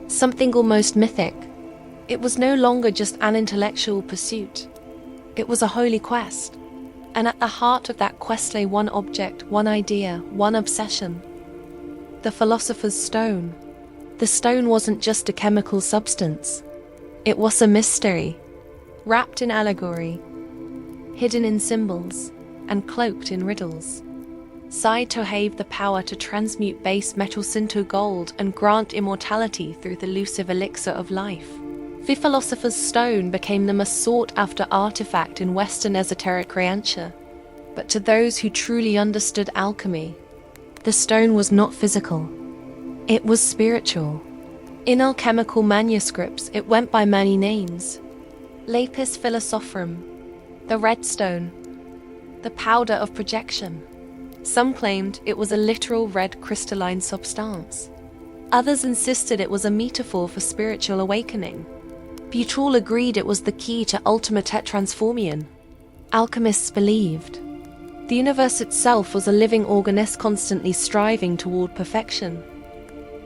something almost mythic. It was no longer just an intellectual pursuit. It was a holy quest. And at the heart of that quest lay one object, one idea, one obsession: the philosopher's stone. The stone wasn't just a chemical substance. It was a mystery, wrapped in allegory, hidden in symbols, and cloaked in riddles. Said to have the power to transmute base metals into gold and grant immortality through the elusive elixir of life. The philosopher's stone became the most sought-after artifact in Western esoteric literature. But to those who truly understood alchemy, the stone was not physical. It was spiritual. In alchemical manuscripts, it went by many names: lapis philosophorum, the red stone, the powder of projection. Some claimed it was a literal red crystalline substance. Others insisted it was a metaphor for spiritual awakening. But all agreed it was the key to ultimate transformation. Alchemists believed The universe itself was a living organism constantly striving toward perfection.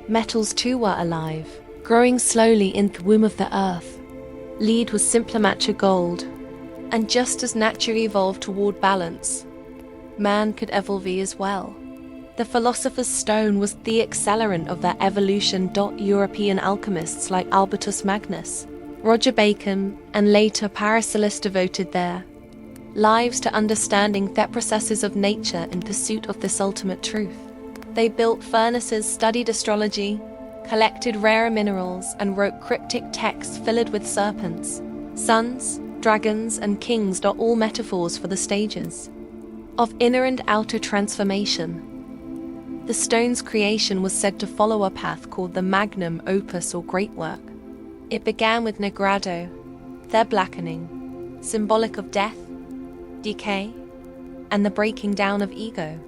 Metals too were alive, growing slowly in the womb of the earth. Lead was simpler match of gold, and just as naturally evolved toward balance, man could evolve as well. The philosopher's stone was the accelerant of their evolution. European alchemists like Albertus Magnus, Roger Bacon, and later Paracelsus devoted their lives to understanding the processes of nature in pursuit of this ultimate truth. They built furnaces, studied astrology, collected rare minerals, and wrote cryptic texts filled with serpents, suns, dragons, and kings. All metaphors for the stages of inner and outer transformation. The stone's creation was said to follow a path called the magnum opus or great work. It began with Negrado, their blackening, symbolic of death, decay, and the breaking down of ego.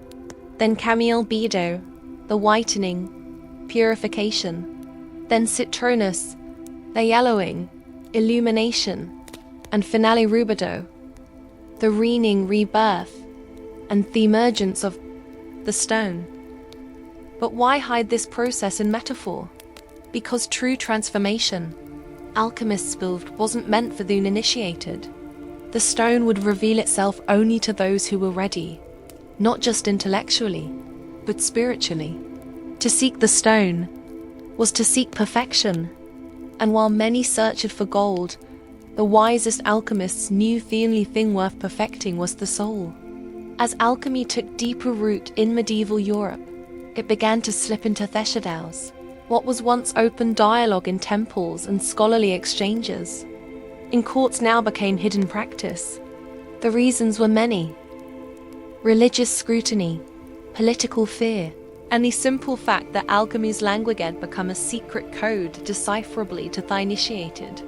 Then Camille Bido, the whitening, purification. Then Citronus, the yellowing, illumination. And finale Rubido, the renewing, rebirth, and the emergence of the stone. But why hide this process in metaphor? Because true transformation, alchemists believed, wasn't meant for the uninitiated. The stone would reveal itself only to those who were ready, not just intellectually, but spiritually. To seek the stone was to seek perfection, and while many searched for gold, the wisest alchemists knew the only thing worth perfecting was the soul. As alchemy took deeper root in medieval Europe, it began to slip into theschadaus, what was once open dialogue in temples and scholarly exchanges. In courts now became hidden practice. The reasons were many: religious scrutiny, political fear, and the simple fact that alchemy's language had become a secret code decipherably to the initiated.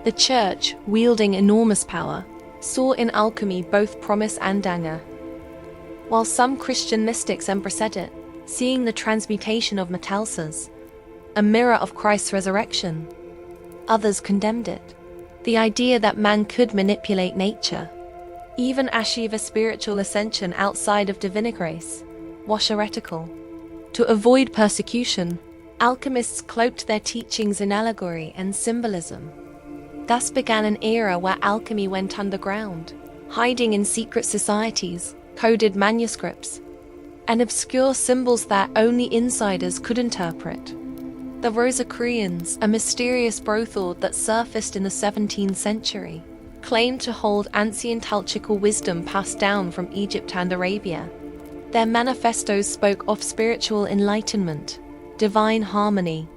The church, wielding enormous power, saw in alchemy both promise and danger. While some Christian mystics embraced it, seeing the transmutation of metals, a mirror of Christ's resurrection, others condemned it. The idea that man could manipulate nature, even achieve a spiritual ascension outside of divine grace, was heretical. To avoid persecution, alchemists cloaked their teachings in allegory and symbolism. Thus began an era where alchemy went underground, hiding in secret societies, coded manuscripts, and obscure symbols that only insiders could interpret. The Rosicrucians, a mysterious brothel that surfaced in the 17th century, claimed to hold ancient alchemical wisdom passed down from Egypt and Arabia. Their manifestos spoke of spiritual enlightenment, divine harmony,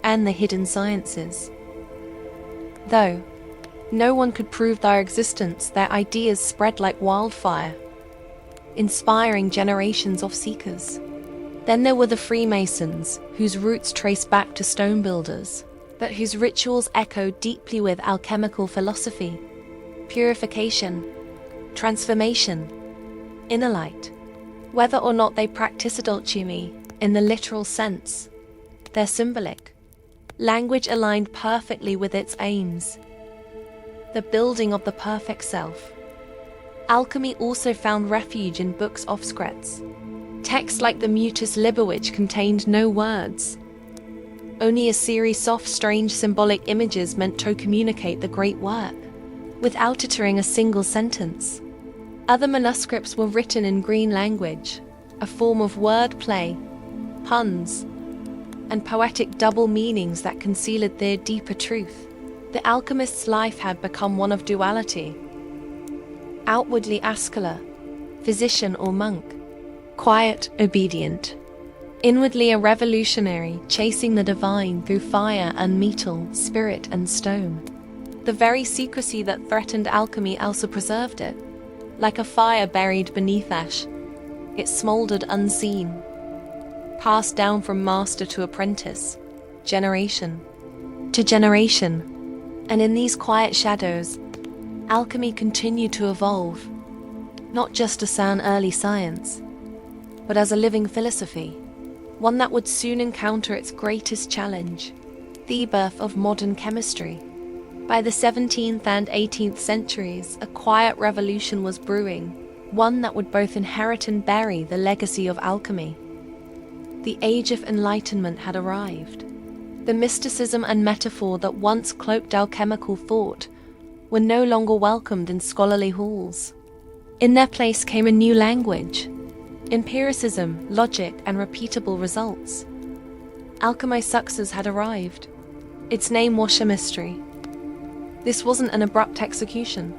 and the hidden sciences. Though no one could prove their existence, their ideas spread like wildfire, inspiring generations of seekers. Then there were the Freemasons, whose roots trace back to stone builders, but whose rituals echoed deeply with alchemical philosophy, purification, transformation, inner light. Whether or not they practiced alchemy in the literal sense, their symbolic language aligned perfectly with its aims, the building of the perfect self. Alchemy also found refuge in books of scripts. Texts like the Mutus Liber, which contained no words, only a series of strange symbolic images meant to communicate the great work, without uttering a single sentence. Other manuscripts were written in green language, a form of wordplay, puns, and poetic double meanings that concealed their deeper truth. The alchemist's life had become one of duality. Outwardly ascetic, physician or monk, quiet, obedient. Inwardly a revolutionary, chasing the divine through fire and metal, spirit and stone. The very secrecy that threatened alchemy also preserved it. Like a fire buried beneath ash, it smoldered unseen, passed down from master to apprentice, generation to generation. And in these quiet shadows, alchemy continued to evolve, not just as an early science, but as a living philosophy, one that would soon encounter its greatest challenge, the birth of modern chemistry. By the 17th and 18th centuries, a quiet revolution was brewing, one that would both inherit and bury the legacy of alchemy. The Age of Enlightenment had arrived. The mysticism and metaphor that once cloaked alchemical thought were no longer welcomed in scholarly halls. In their place came a new language: empiricism, logic, and repeatable results. Alchemy's success had arrived. Its name was chemistry. This wasn't an abrupt execution.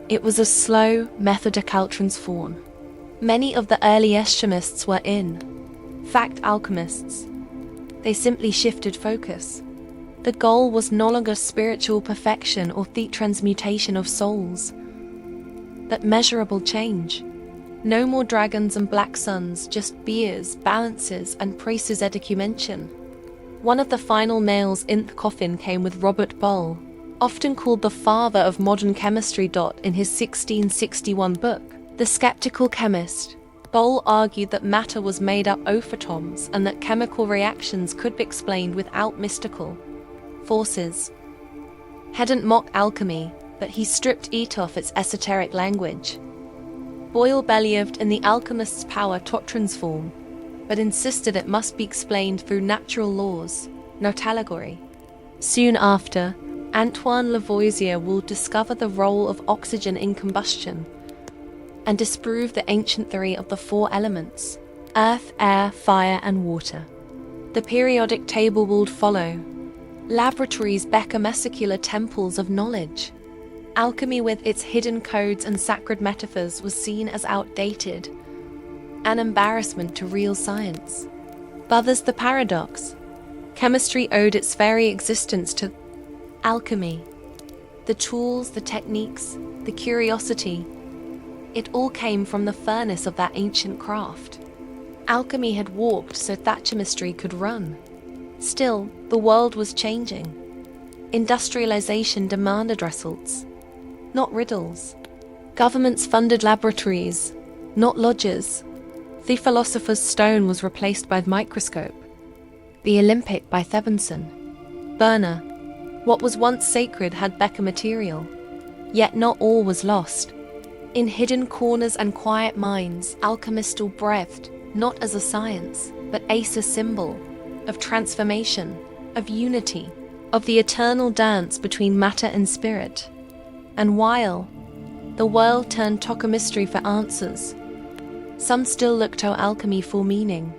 It was a slow, methodical transform. Many of the earliest chemists were in fact alchemists. They simply shifted focus. The goal was no longer spiritual perfection or the transmutation of souls, but measurable change. No more dragons and black suns, just beers, balances, and praises education. One of the final nails in the coffin came with Robert Boyle, often called the father of modern chemistry. In his 1661 book, The Skeptical Chemist, Boyle argued that matter was made up of atoms and that chemical reactions could be explained without mystical forces. Hadn't mocked alchemy, but he stripped it of its esoteric language. Boyle believed in the alchemist's power to transform, but insisted it must be explained through natural laws, not allegory. Soon after, Antoine Lavoisier will discover the role of oxygen in combustion and disprove the ancient theory of the four elements: earth, air, fire, and water. The periodic table would follow. Laboratories become molecular temples of knowledge. Alchemy with its hidden codes and sacred metaphors was seen as outdated, an embarrassment to real science. But there's the paradox. Chemistry owed its very existence to alchemy. The tools, the techniques, the curiosity, it all came from the furnace of that ancient craft. Alchemy had walked so that chemistry could run. Still, the world was changing. Industrialization demanded results, not riddles. Governments funded laboratories, not lodges. The philosopher's stone was replaced by the microscope. The Olympic by Thevenson. Burner. What was once sacred had become material. Yet not all was lost. In hidden corners and quiet minds, alchemists still breathed, not as a science, but as a symbol of transformation, of unity, of the eternal dance between matter and spirit. And while the world turned to chemistry for answers, some still look to alchemy for meaning,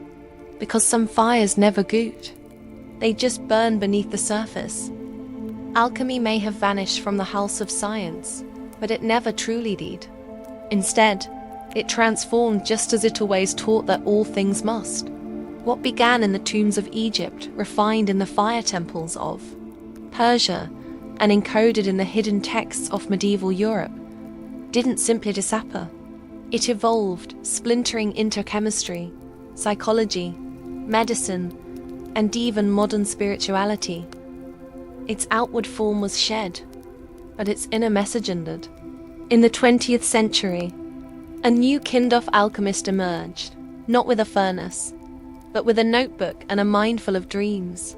because some fires never goot. They just burn beneath the surface. Alchemy may have vanished from the house of science, but it never truly did. Instead, it transformed just as it always taught that all things must. What began in the tombs of Egypt, refined in the fire temples of Persia, and encoded in the hidden texts of medieval Europe, didn't simply disappear. It evolved, splintering into chemistry, psychology, medicine, and even modern spirituality. Its outward form was shed, but its inner message endured. In the 20th century, a new kind of alchemist emerged, not with a furnace, but with a notebook and a mind full of dreams.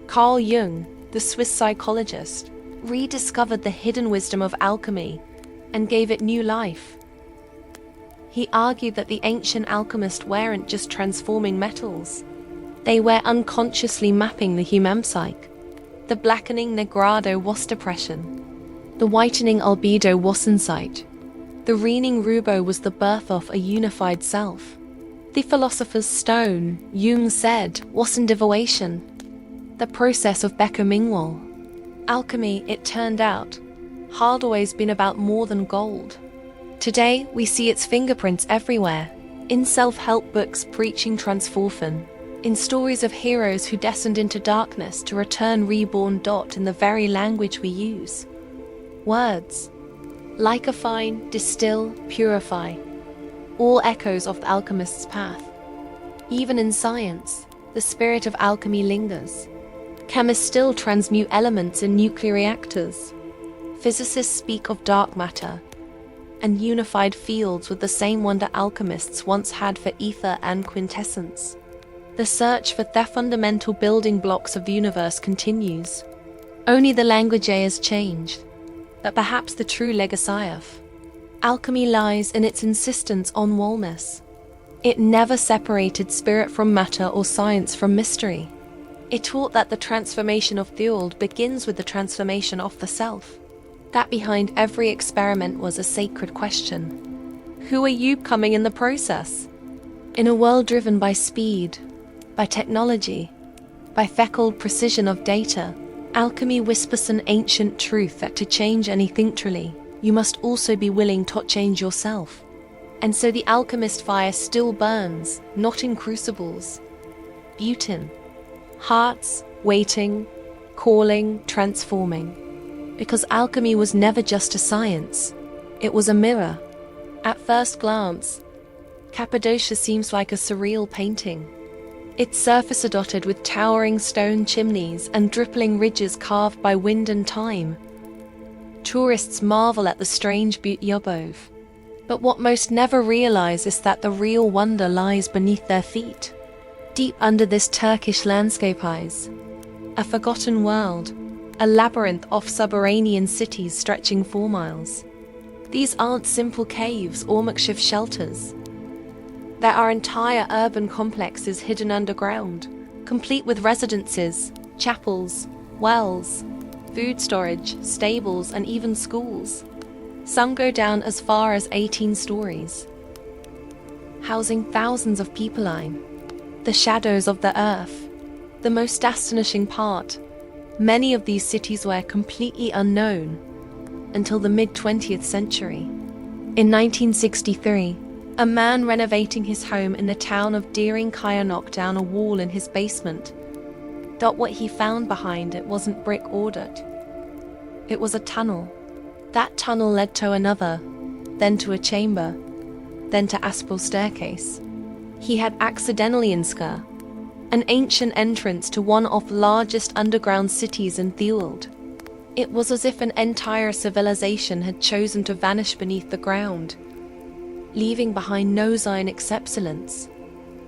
Carl Jung, the Swiss psychologist, rediscovered the hidden wisdom of alchemy and gave it new life. He argued that the ancient alchemists weren't just transforming metals. They were unconsciously mapping the human psyche. The blackening negrado was depression. The whitening albedo was insight. The reigning rubo was the birth of a unified self. The philosopher's stone, Jung said, was individuation, the process of becomingwal. Alchemy, it turned out, had always been about more than gold. Today, we see its fingerprints everywhere, in self-help books preaching transformation, in stories of heroes who descended into darkness to return reborn. In the very language we use. Words. Liquefy, distill, purify. All echoes of the alchemist's path. Even in science, the spirit of alchemy lingers. Chemists still transmute elements in nuclear reactors. Physicists speak of dark matter and unified fields with the same wonder alchemists once had for ether and quintessence. The search for the fundamental building blocks of the universe continues. Only the language has changed, but perhaps the true legacy of Alchemy lies in its insistence on wholeness. It never separated spirit from matter or science from mystery. It taught that the transformation of the world begins with the transformation of the self. That behind every experiment was a sacred question. Who are you becoming in the process? In a world driven by speed, by technology, by feckled precision of data, alchemy whispers an ancient truth that to change anything truly, you must also be willing to change yourself. And so the alchemist fire still burns, not in crucibles, but in hearts, waiting, calling, transforming. Because alchemy was never just a science, it was a mirror. At first glance, Cappadocia seems like a surreal painting. Its surface are dotted with towering stone chimneys and dripping ridges carved by wind and time. Tourists marvel at the strange beauty above. But what most never realize is that the real wonder lies beneath their feet. Deep under this Turkish landscape lies a forgotten world, a labyrinth of subterranean cities stretching 4 miles. These aren't simple caves or makeshift shelters. There are entire urban complexes hidden underground, complete with residences, chapels, wells, food storage, stables, and even schools. Some go down as far as 18 stories, housing thousands of people. The shadows of the earth. The most astonishing part, many of these cities were completely unknown until the mid-20th century. In 1963, a man renovating his home in the town of Deering knocked down a wall in his basement. What he found behind it wasn't brick or dirt. It was a tunnel. That tunnel led to another, then to a chamber, then to a spiral staircase. He had accidentally uncovered an ancient entrance to one of the largest underground cities in the world. It was as if an entire civilization had chosen to vanish beneath the ground, leaving behind no sign except silence.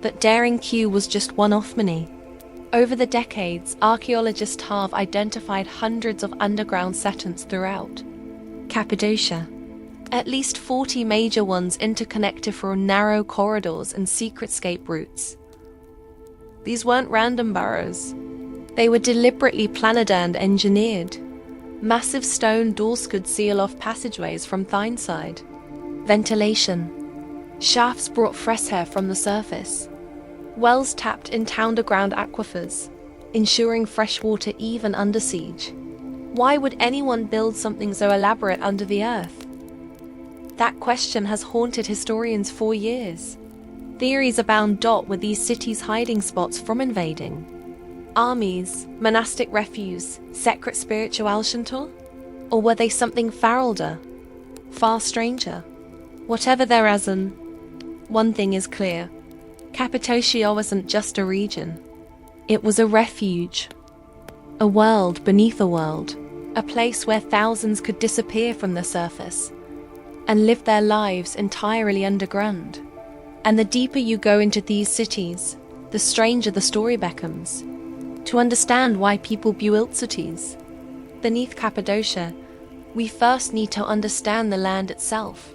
But Daring Q was just one of many. Over the decades, archaeologists have identified hundreds of underground settlements throughout Cappadocia. At least 40 major ones interconnected through narrow corridors and secret escape routes. These weren't random burrows. They were deliberately planned and engineered. Massive stone doors could seal off passageways from the inside. Ventilation. Shafts brought fresh air from the surface. Wells tapped into underground aquifers, ensuring fresh water even under siege. Why would anyone build something so elaborate under the earth? That question has haunted historians for years. Theories abound with these cities' hiding spots from invading armies, monastic refuge, secret spiritual shelter? Or were they something far older, far stranger? Whatever their reason, one thing is clear. Cappadocia wasn't just a region. It was a refuge. A world beneath a world. A place where thousands could disappear from the surface and live their lives entirely underground. And the deeper you go into these cities, the stranger the story becomes. To understand why people built cities beneath Cappadocia, we first need to understand the land itself.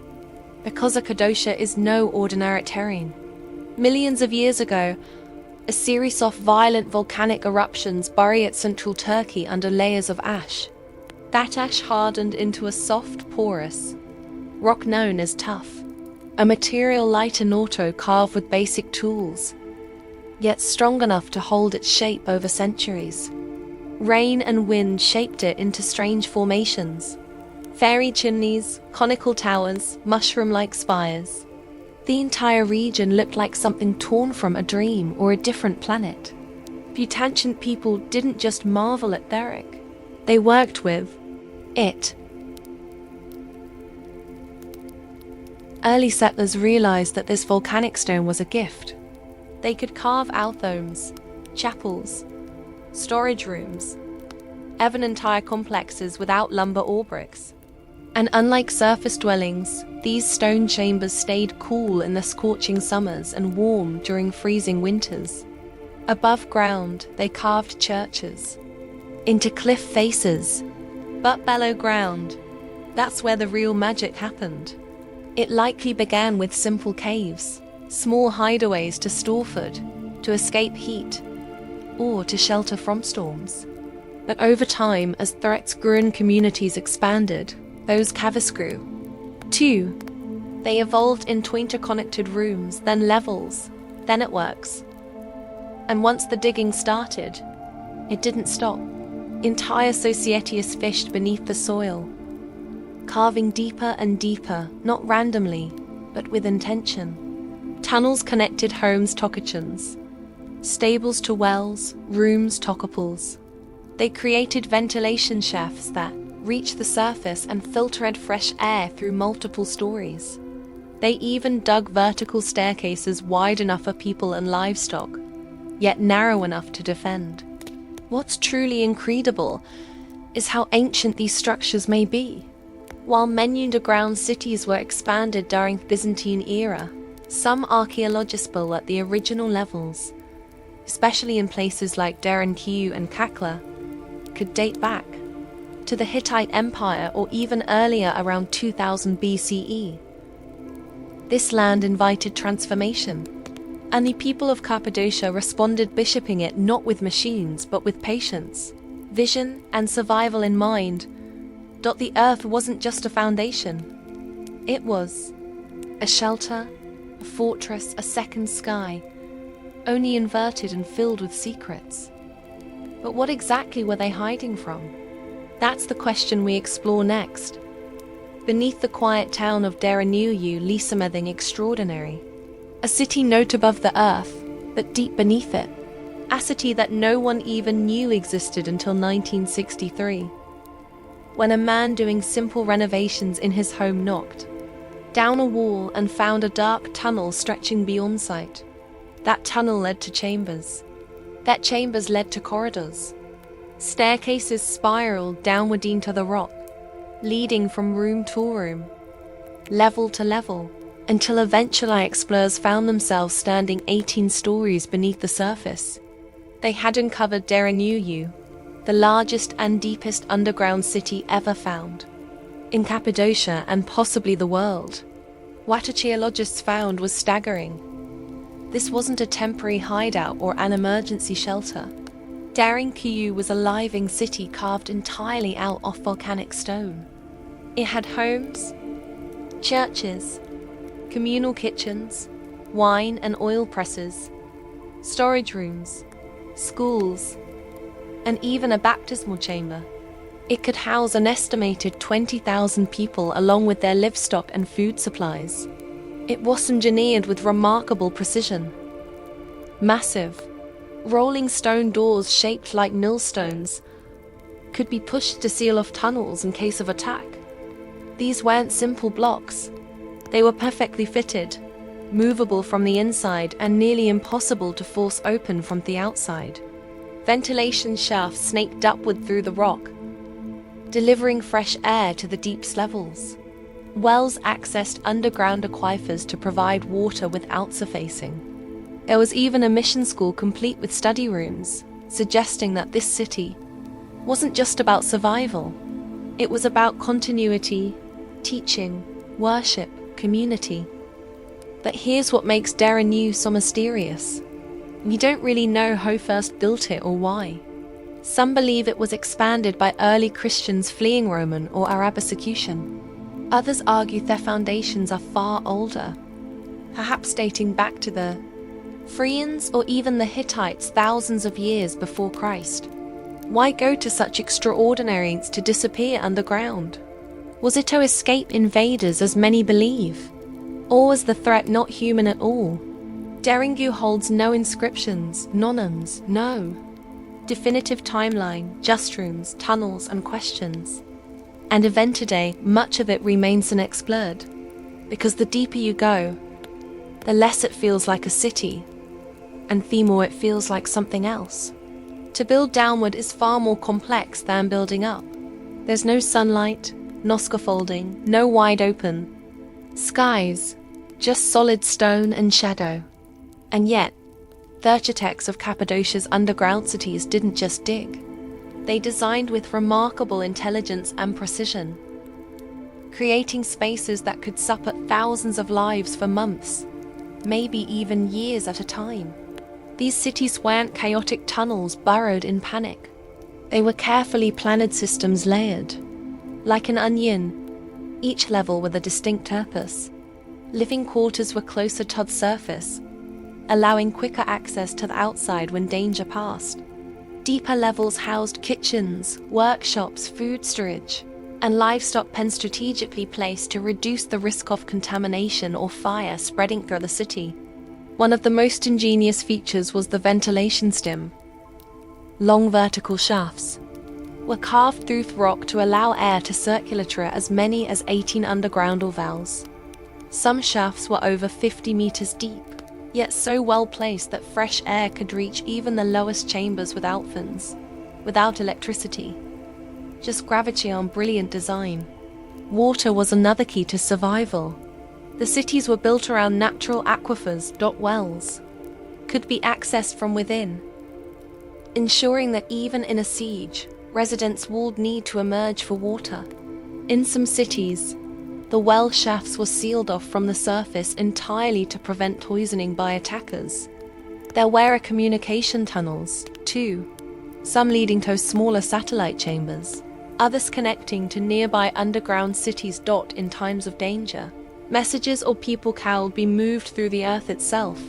Because Cappadocia is no ordinary terrain. Millions of years ago, a series of violent volcanic eruptions buried central Turkey under layers of ash. That ash hardened into a soft, porous rock known as tuff, a material light and auto carved with basic tools, yet strong enough to hold its shape over centuries. Rain and wind shaped it into strange formations. Fairy chimneys, conical towers, mushroom-like spires. The entire region looked like something torn from a dream or a different planet. The ancient people didn't just marvel at Derek. They worked with it. Early settlers realized that this volcanic stone was a gift. They could carve althomes, chapels, storage rooms, even entire complexes without lumber or bricks. And unlike surface dwellings, these stone chambers stayed cool in the scorching summers and warm during freezing winters. Above ground, they carved churches into cliff faces. But below ground, that's where the real magic happened. It likely began with simple caves, small hideaways to store food, to escape heat, or to shelter from storms. But over time, as threats grew and communities expanded, those caves grew. 2. They evolved into interconnected rooms, then levels, then networks. And once the digging started, it didn't stop. Entire societies fished beneath the soil, carving deeper and deeper, not randomly, but with intention. Tunnels connected homes to kitchens, stables to wells, rooms to couples. They created ventilation shafts that reached the surface and filtered fresh air through multiple stories. They even dug vertical staircases wide enough for people and livestock, yet narrow enough to defend. What's truly incredible is how ancient these structures may be. While many underground cities were expanded during the Byzantine era, some archaeologists believe that the original levels, especially in places like Derinkiyu and Kakla, could date back to the Hittite Empire or even earlier, around 2000 BCE. This land invited transformation, and the people of Cappadocia responded, bishoping it not with machines but with patience, vision, and survival in mind. The earth wasn't just a foundation. It was a shelter, a fortress, a second sky, only inverted and filled with secrets. But what exactly were they hiding from? That's the question we explore next. Beneath the quiet town of Derinkiyu lies something extraordinary. A city not above the earth, but deep beneath it. A city that no one even knew existed until 1963. When a man doing simple renovations in his home knocked down a wall and found a dark tunnel stretching beyond sight. That tunnel led to chambers. That chambers led to corridors. Staircases spiraled downward into the rock, leading from room to room, level to level, until eventually explorers found themselves standing 18 stories beneath the surface. They had uncovered Derinkiyu, the largest and deepest underground city ever found in Cappadocia and possibly the world. What archaeologists found was staggering. This wasn't a temporary hideout or an emergency shelter. Derinkiyu was a living city carved entirely out of volcanic stone. It had homes, churches, communal kitchens, wine and oil presses, storage rooms, schools, and even a baptismal chamber. It could house an estimated 20,000 people along with their livestock and food supplies. It was engineered with remarkable precision. Massive, rolling stone doors shaped like millstones could be pushed to seal off tunnels in case of attack. These weren't simple blocks. They were perfectly fitted, movable from the inside and nearly impossible to force open from the outside. Ventilation shafts snaked upward through the rock, delivering fresh air to the deepest levels. Wells accessed underground aquifers to provide water without surfacing. There was even a mission school complete with study rooms, suggesting that this city wasn't just about survival. It was about continuity, teaching, worship, community. But here's what makes Derinkiyu so mysterious. You don't really know who first built it or why. Some believe it was expanded by early Christians fleeing Roman or Arab persecution. Others argue their foundations are far older, perhaps dating back to the Phrygians or even the Hittites thousands of years before Christ. Why go to such extraordinary lengths to disappear underground? Was it to escape invaders, as many believe? Or was the threat not human at all? Derinkiyu holds no inscriptions, nomes, no definitive timeline, just rooms, tunnels, and questions. And even today, much of it remains unexplored, because the deeper you go, the less it feels like a city, and the more it feels like something else. To build downward is far more complex than building up. There's no sunlight, no scaffolding, no wide open skies, just solid stone and shadow. And yet, the architects of Cappadocia's underground cities didn't just dig. They designed with remarkable intelligence and precision. creating spaces that could sup at thousands of lives for months, maybe even years at a time. These cities weren't chaotic tunnels burrowed in panic. They were carefully planned systems layered, like an onion, each level with a distinct purpose. Living quarters were closer to the surface, allowing quicker access to the outside when danger passed. Deeper levels housed kitchens, workshops, food storage, and livestock pens strategically placed to reduce the risk of contamination or fire spreading through the city. One of the most ingenious features was the ventilation stem. Long vertical shafts were carved through rock to allow air to circulate through as many as 18 underground valves. Some shafts were over 50 meters deep, yet so well placed that fresh air could reach even the lowest chambers without fins, without electricity. Just gravity on brilliant design. Water was another key to survival. The cities were built around natural aquifers, wells, could be accessed from within, ensuring that even in a siege, residents would need to emerge for water. In some cities, the well shafts were sealed off from the surface entirely to prevent poisoning by attackers. There were communication tunnels, too, some leading to smaller satellite chambers, others connecting to nearby underground cities. In times of danger, messages or people could be moved through the earth itself.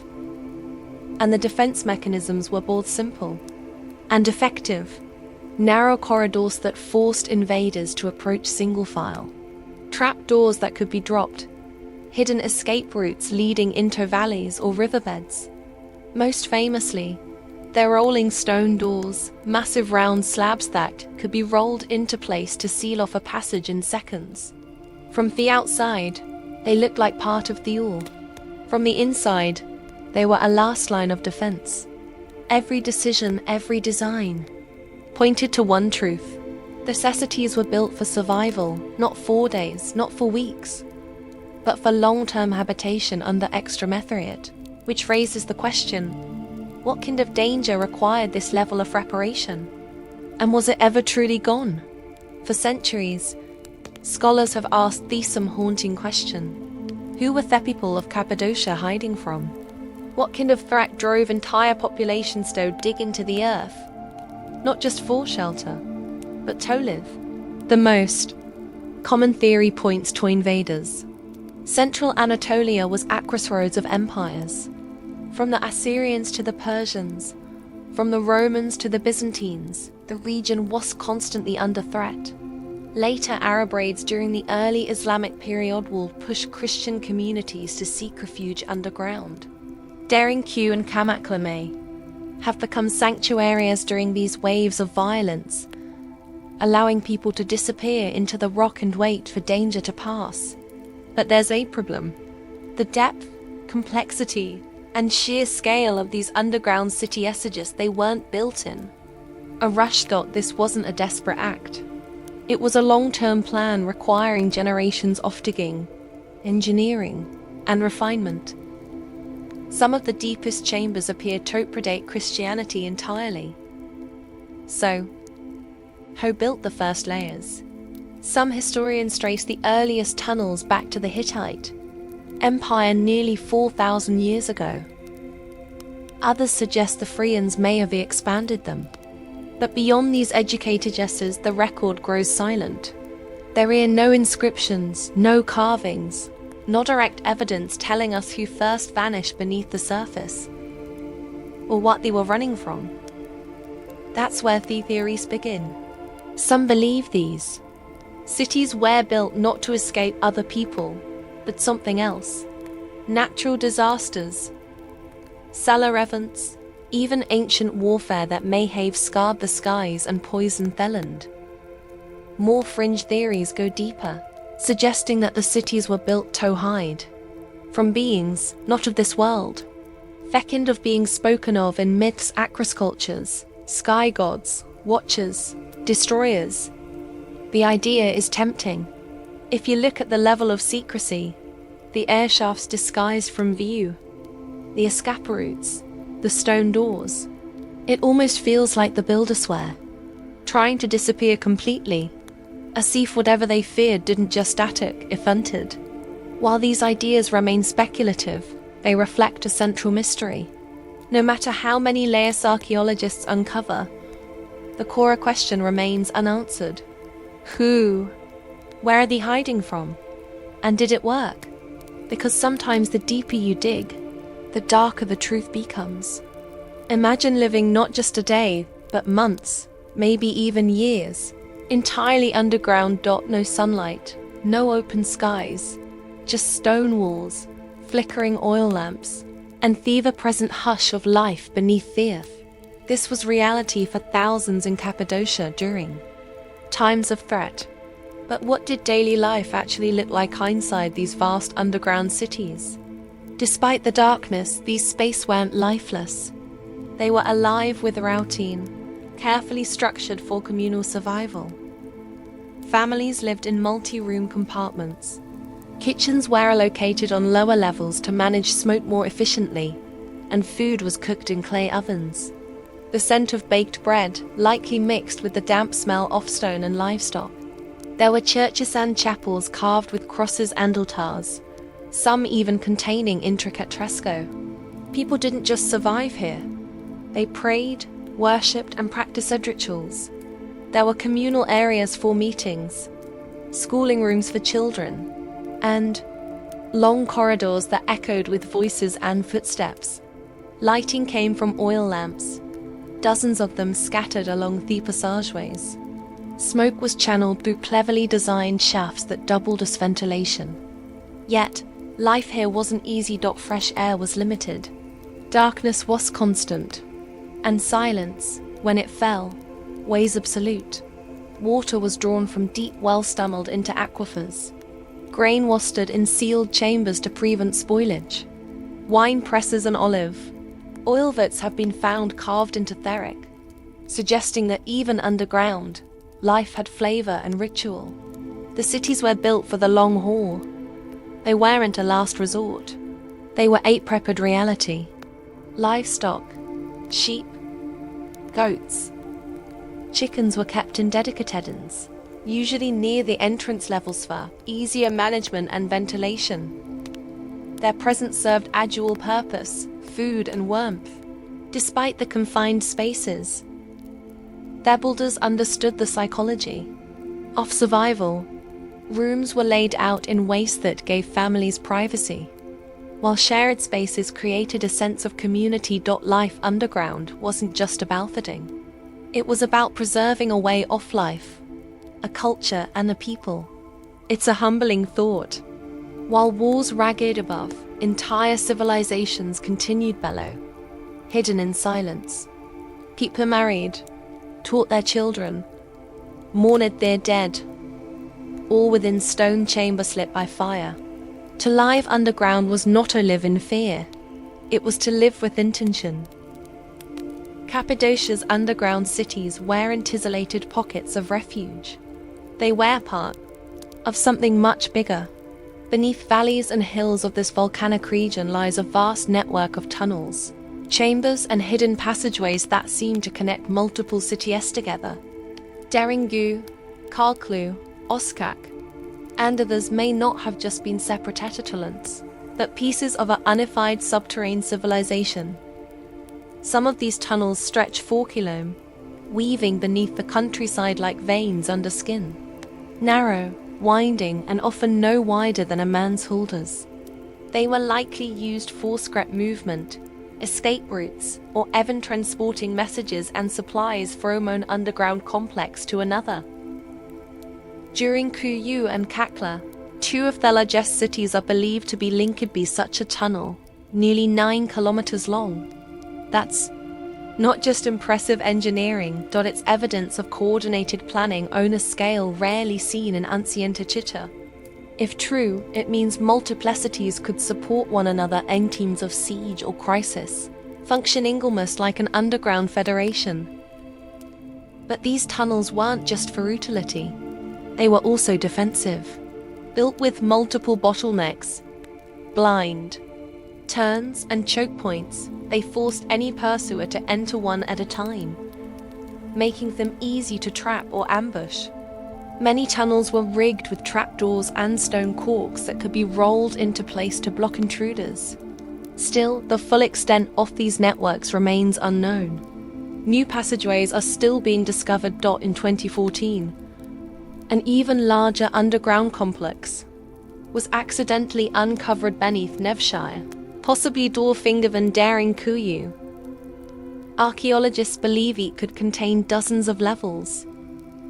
And the defense mechanisms were both simple and effective. Narrow corridors that forced invaders to approach single file. Trapdoors that could be dropped. Hidden escape routes leading into valleys or riverbeds. Most famously, their rolling stone doors, massive round slabs that could be rolled into place to seal off a passage in seconds. From the outside, they looked like part of the wall. From the inside, they were a last line of defense. Every decision, every design, pointed to one truth. The cities were built for survival, not for days, not for weeks, but for long-term habitation under extremethriate, which raises the question, what kind of danger required this level of preparation? And was it ever truly gone? For centuries, scholars have asked some haunting question. Who were the people of Cappadocia hiding from? What kind of threat drove entire populations to dig into the earth? Not just for shelter, but to live. The most common theory points to invaders. Central Anatolia was a crossroads of empires. From the Assyrians to the Persians, from the Romans to the Byzantines, the region was constantly under threat. Later Arab raids during the early Islamic period will push Christian communities to seek refuge underground. Daring Q and Kamaklame have become sanctuaries during these waves of violence, allowing people to disappear into the rock and wait for danger to pass. But there's a problem. The depth, complexity, and sheer scale of these underground city essages, they weren't built in. A rush thought this wasn't a desperate act. It was a long-term plan requiring generations of digging, engineering, and refinement. Some of the deepest chambers appear to predate Christianity entirely. So, who built the first layers? Some historians trace the earliest tunnels back to the Hittite Empire nearly 4,000 years ago. Others suggest the Phrygians may have expanded them. But beyond these educated guesses, the record grows silent. There are no inscriptions, no carvings, no direct evidence telling us who first vanished beneath the surface, or what they were running from. That's where the theories begin. Some believe these cities were built not to escape other people, but something else. Natural disasters, solar events, even ancient warfare that may have scarred the skies and poisoned the land. More fringe theories go deeper, suggesting that the cities were built to hide from beings not of this world. Fecund of being spoken of in myths, acros cultures, sky gods, watchers, destroyers. The idea is tempting. If you look at the level of secrecy, the air shafts disguised from view, the escape routes, the stone doors, it almost feels like the builders were trying to disappear completely, as if whatever they feared didn't just static, if hunted. While these ideas remain speculative, they reflect a central mystery. No matter how many layers archaeologists uncover, the core question remains unanswered. Who? Where are they hiding from? And did it work? Because sometimes the deeper you dig, the darker the truth becomes. Imagine living not just a day, but months, maybe even years, entirely underground. No sunlight, no open skies, just stone walls, flickering oil lamps, and the ever-present hush of life beneath the earth. This was reality for thousands in Cappadocia during times of threat. But what did daily life actually look like inside these vast underground cities? Despite the darkness, these spaces weren't lifeless. They were alive with routine, carefully structured for communal survival. Families lived in multi-room compartments. Kitchens were located on lower levels to manage smoke more efficiently, and food was cooked in clay ovens. The scent of baked bread likely mixed with the damp smell of stone and livestock. There were churches and chapels carved with crosses and altars, some even containing intricate fresco. People didn't just survive here. They prayed, worshipped, and practiced rituals. There were communal areas for meetings, schooling rooms for children, and long corridors that echoed with voices and footsteps. Lighting came from oil lamps, dozens of them scattered along the passageways. Smoke was channeled through cleverly designed shafts that doubled as ventilation. Yet, life here wasn't easy. Fresh air was limited. Darkness was constant, and silence, when it fell, was absolute. Water was drawn from deep wells tunneled into aquifers. Grain was stored in sealed chambers to prevent spoilage. Wine presses and olive oil vats have been found carved into theric, suggesting that even underground, life had flavor and ritual. The cities were built for the long haul. They weren't a last resort. They were a prepared reality. Livestock, sheep, goats, chickens were kept in dedicatedens, usually near the entrance levels for easier management and ventilation. Their presence served a dual purpose, food and warmth. Despite the confined spaces, their builders understood the psychology of survival. Rooms were laid out in ways that gave families privacy, while shared spaces created a sense of community. Life underground wasn't just about feeding. It was about preserving a way of life, a culture and a people. It's a humbling thought. While walls ragged above, entire civilizations continued below, hidden in silence. People married, taught their children, mourned their dead, all within stone chambers lit by fire. To live underground was not to live in fear, it was to live with intention. Cappadocia's underground cities weren't isolated pockets of refuge. They were part of something much bigger. Beneath valleys and hills of this volcanic region lies a vast network of tunnels, chambers and hidden passageways that seem to connect multiple cities together. Deringu, Karklu, Oskak, and others may not have just been separate talents, but pieces of an unified subterranean civilization. Some of these tunnels stretch 4 km, weaving beneath the countryside like veins under skin. Narrow, winding, and often no wider than a man's shoulders. They were likely used for scrap movement, escape routes, or even transporting messages and supplies from one underground complex to another. During Kuyu and Kakla, 2 of the largest cities are believed to be linked by such a tunnel, nearly 9 kilometers long. That's not just impressive engineering, it's evidence of coordinated planning on a scale rarely seen in ancient Chita. If true, it means multiplicities could support one another in teams of siege or crisis, functioning almost like an underground federation. But these tunnels weren't just for utility. They were also defensive, built with multiple bottlenecks, blind, turns and choke points. They forced any pursuer to enter one at a time, making them easy to trap or ambush. Many tunnels were rigged with trapdoors and stone corks that could be rolled into place to block intruders. Still, the full extent of these networks remains unknown. New passageways are still being discovered. In 2014, an even larger underground complex was accidentally uncovered beneath Nevshire, possibly Dorfingervan Daring Kuyu. Archaeologists believe it could contain dozens of levels,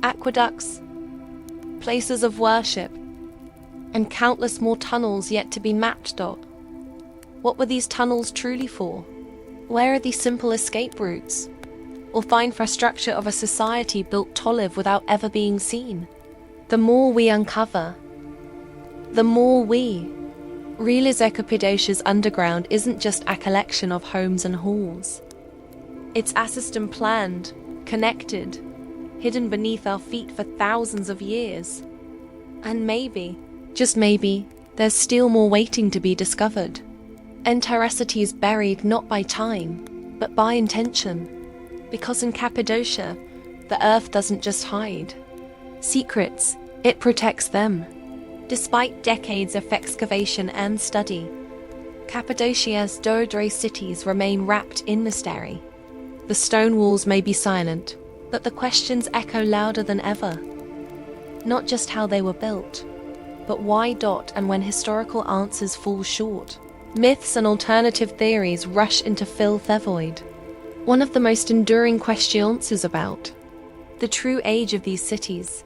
aqueducts, places of worship, and countless more tunnels yet to be mapped. What were these tunnels truly for? Where are these simple escape routes? Or fine infrastructure of a society built to live without ever being seen? The more we uncover, the more we realize Cappadocia's underground isn't just a collection of homes and halls. It's a system planned, connected, hidden beneath our feet for thousands of years. And maybe, just maybe, there's still more waiting to be discovered. Entericity is buried not by time, but by intention. Because in Cappadocia, the earth doesn't just hide secrets, it protects them. Despite decades of excavation and study, Cappadocia's downright cities remain wrapped in mystery. The stone walls may be silent, but the questions echo louder than ever. Not just how they were built, but why. And when historical answers fall short, myths and alternative theories rush in to fill the void. One of the most enduring questions is about the true age of these cities.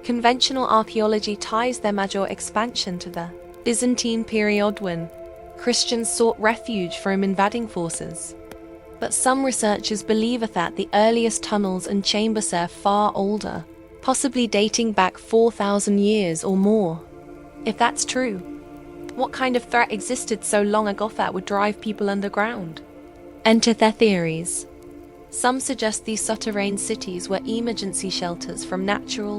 Conventional archaeology ties their major expansion to the Byzantine period when Christians sought refuge from invading forces. But some researchers believe that the earliest tunnels and chambers are far older, possibly dating back 4,000 years or more. If that's true, what kind of threat existed so long ago that would drive people underground? Enter their theories. Some suggest these souterrain cities were emergency shelters from natural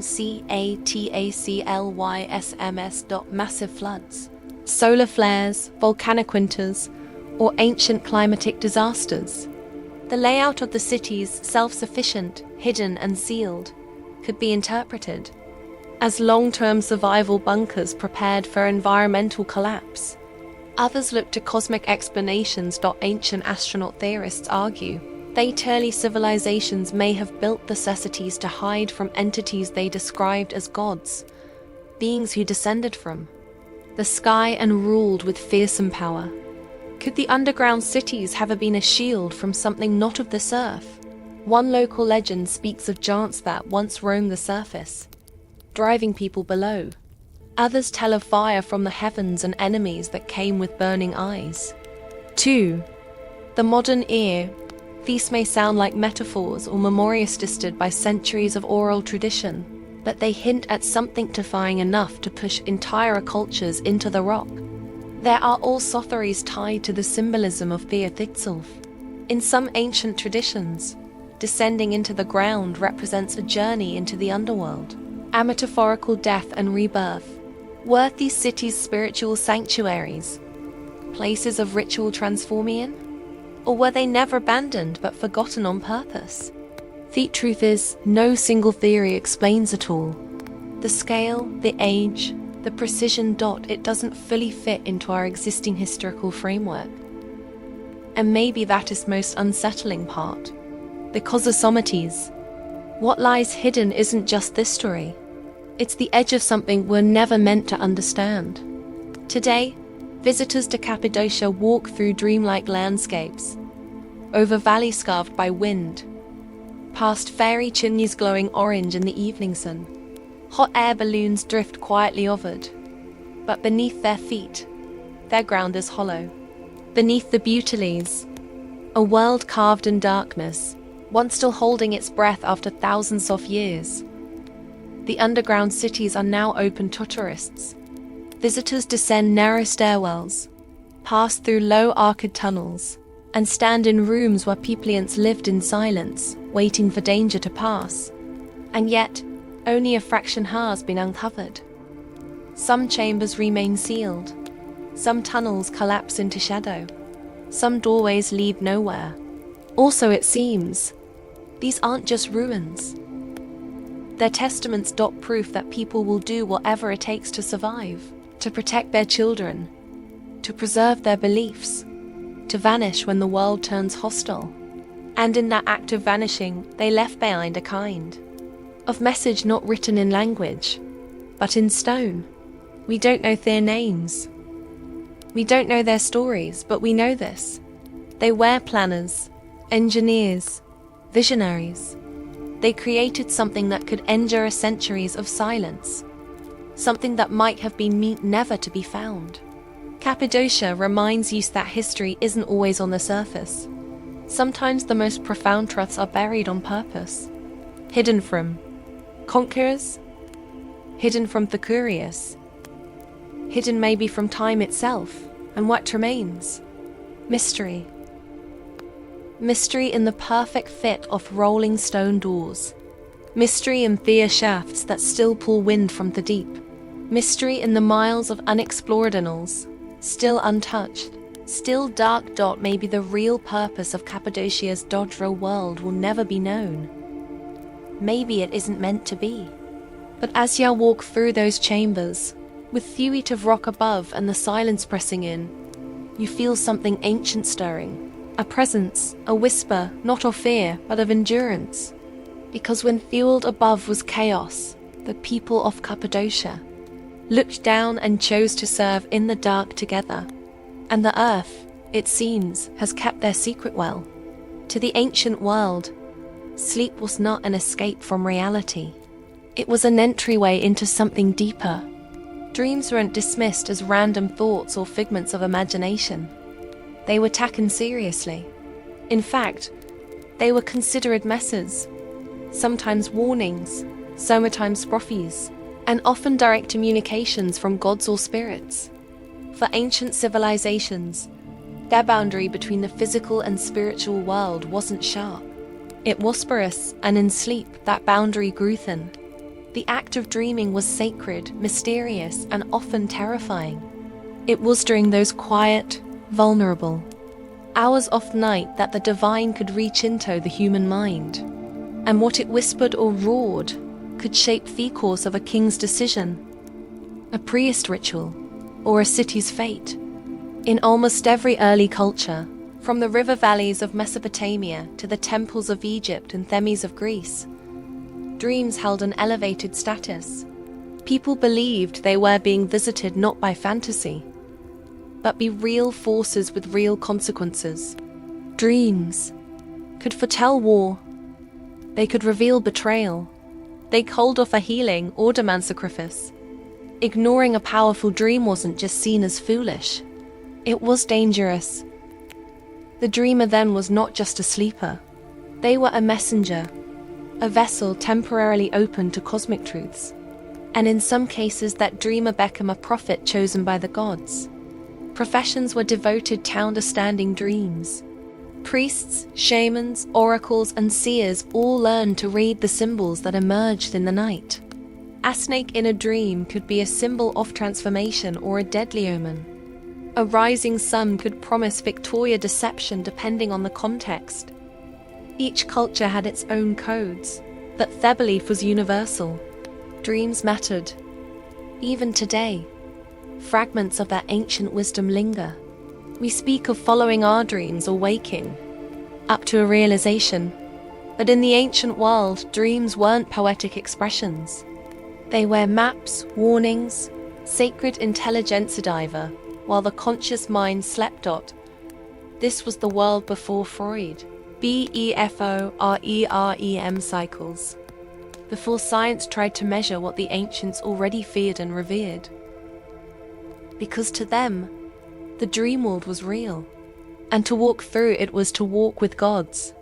massive floods, solar flares, volcanic winters, or ancient climatic disasters. The layout of the cities, self-sufficient, hidden and sealed, could be interpreted as long-term survival bunkers prepared for environmental collapse. Others look to cosmic explanations. Ancient astronaut theorists argue that early civilizations may have built the cities to hide from entities they described as gods, beings who descended from the sky and ruled with fearsome power. Could the underground cities have been a shield from something not of this earth? One local legend speaks of giants that once roamed the surface, driving people below. Others tell of fire from the heavens and enemies that came with burning eyes. 2. The modern ear. These may sound like metaphors or memorials distilled by centuries of oral tradition, but they hint at something defying enough to push entire cultures into the rock. There are also theories tied to the symbolism of the earth itself. In some ancient traditions, descending into the ground represents a journey into the underworld, a metaphorical death and rebirth. Were these cities spiritual sanctuaries, places of ritual transformation? Or were they never abandoned but forgotten on purpose? The truth is, no single theory explains it all. The scale, the age, the precision. It doesn't fully fit into our existing historical framework. And maybe that is most unsettling part. Because of Somates, what lies hidden isn't just this story. It's the edge of something we're never meant to understand. Today, visitors to Cappadocia walk through dreamlike landscapes, over valleys scarved by wind, past fairy chimneys glowing orange in the evening sun. Hot air balloons drift quietly overhead, but beneath their feet, their ground is hollow. Beneath the Butylese, a world carved in darkness, once still holding its breath after thousands of years. The underground cities are now open to tourists. Visitors descend narrow stairwells, pass through low arched tunnels, and stand in rooms where peoples lived in silence, waiting for danger to pass. And yet, only a fraction has been uncovered. Some chambers remain sealed. Some tunnels collapse into shadow. Some doorways lead nowhere. Also, it seems, these aren't just ruins. Their testaments dot proof that people will do whatever it takes to survive, to protect their children, to preserve their beliefs, to vanish when the world turns hostile. And in that act of vanishing, they left behind a kind of message not written in language, but in stone. We don't know their names. We don't know their stories, but we know this. They were planners, engineers, visionaries. They created something that could endure centuries of silence, something that might have been meant never to be found. Cappadocia reminds you that history isn't always on the surface. Sometimes the most profound truths are buried on purpose, hidden from conquerors, hidden from the curious, hidden maybe from time itself. And what remains? Mystery. Mystery in the perfect fit of rolling stone doors. Mystery in their shafts that still pull wind from the deep. Mystery in the miles of unexplored annals, still untouched. Still dark dot maybe the real purpose of Cappadocia's Dodra world will never be known. Maybe it isn't meant to be. But as you walk through those chambers, with feet of rock above and the silence pressing in, you feel something ancient stirring. A presence, a whisper, not of fear, but of endurance. Because when fueled above was chaos, the people of Cappadocia looked down and chose to serve in the dark together. And the earth, it seems, has kept their secret well. To the ancient world, sleep was not an escape from reality. It was an entryway into something deeper. Dreams weren't dismissed as random thoughts or figments of imagination. They were taken seriously. In fact, they were considered messages, sometimes warnings, sometimes prophecies, and often direct communications from gods or spirits. For ancient civilizations, their boundary between the physical and spiritual world wasn't sharp. It was porous, and in sleep, that boundary grew thin. The act of dreaming was sacred, mysterious, and often terrifying. It was during those quiet, vulnerable hours of night that the divine could reach into the human mind, and what it whispered or roared could shape the course of a king's decision, a priest ritual, or a city's fate. In almost every early culture, from the river valleys of Mesopotamia to the temples of Egypt and Themis of Greece, dreams held an elevated status. People believed they were being visited not by fantasy, but by real forces with real consequences. Dreams could foretell war. They could reveal betrayal. They called off a healing or demand sacrifice. Ignoring a powerful dream wasn't just seen as foolish. It was dangerous. The dreamer then was not just a sleeper. They were a messenger, a vessel temporarily open to cosmic truths. And in some cases, that dreamer became a prophet chosen by the gods. Professions were devoted to understanding dreams. Priests, shamans, oracles, and seers all learned to read the symbols that emerged in the night. A snake in a dream could be a symbol of transformation or a deadly omen. A rising sun could promise victory or deception depending on the context. Each culture had its own codes, but their belief was universal. Dreams mattered. Even today, fragments of that ancient wisdom linger. We speak of following our dreams or waking up to a realization. But in the ancient world, dreams weren't poetic expressions. They were maps, warnings, sacred intelligence diver, while the conscious mind slept. This was the world before Freud, BEFOREREM cycles. Before science tried to measure what the ancients already feared and revered. Because to them, the dream world was real, and to walk through it was to walk with gods.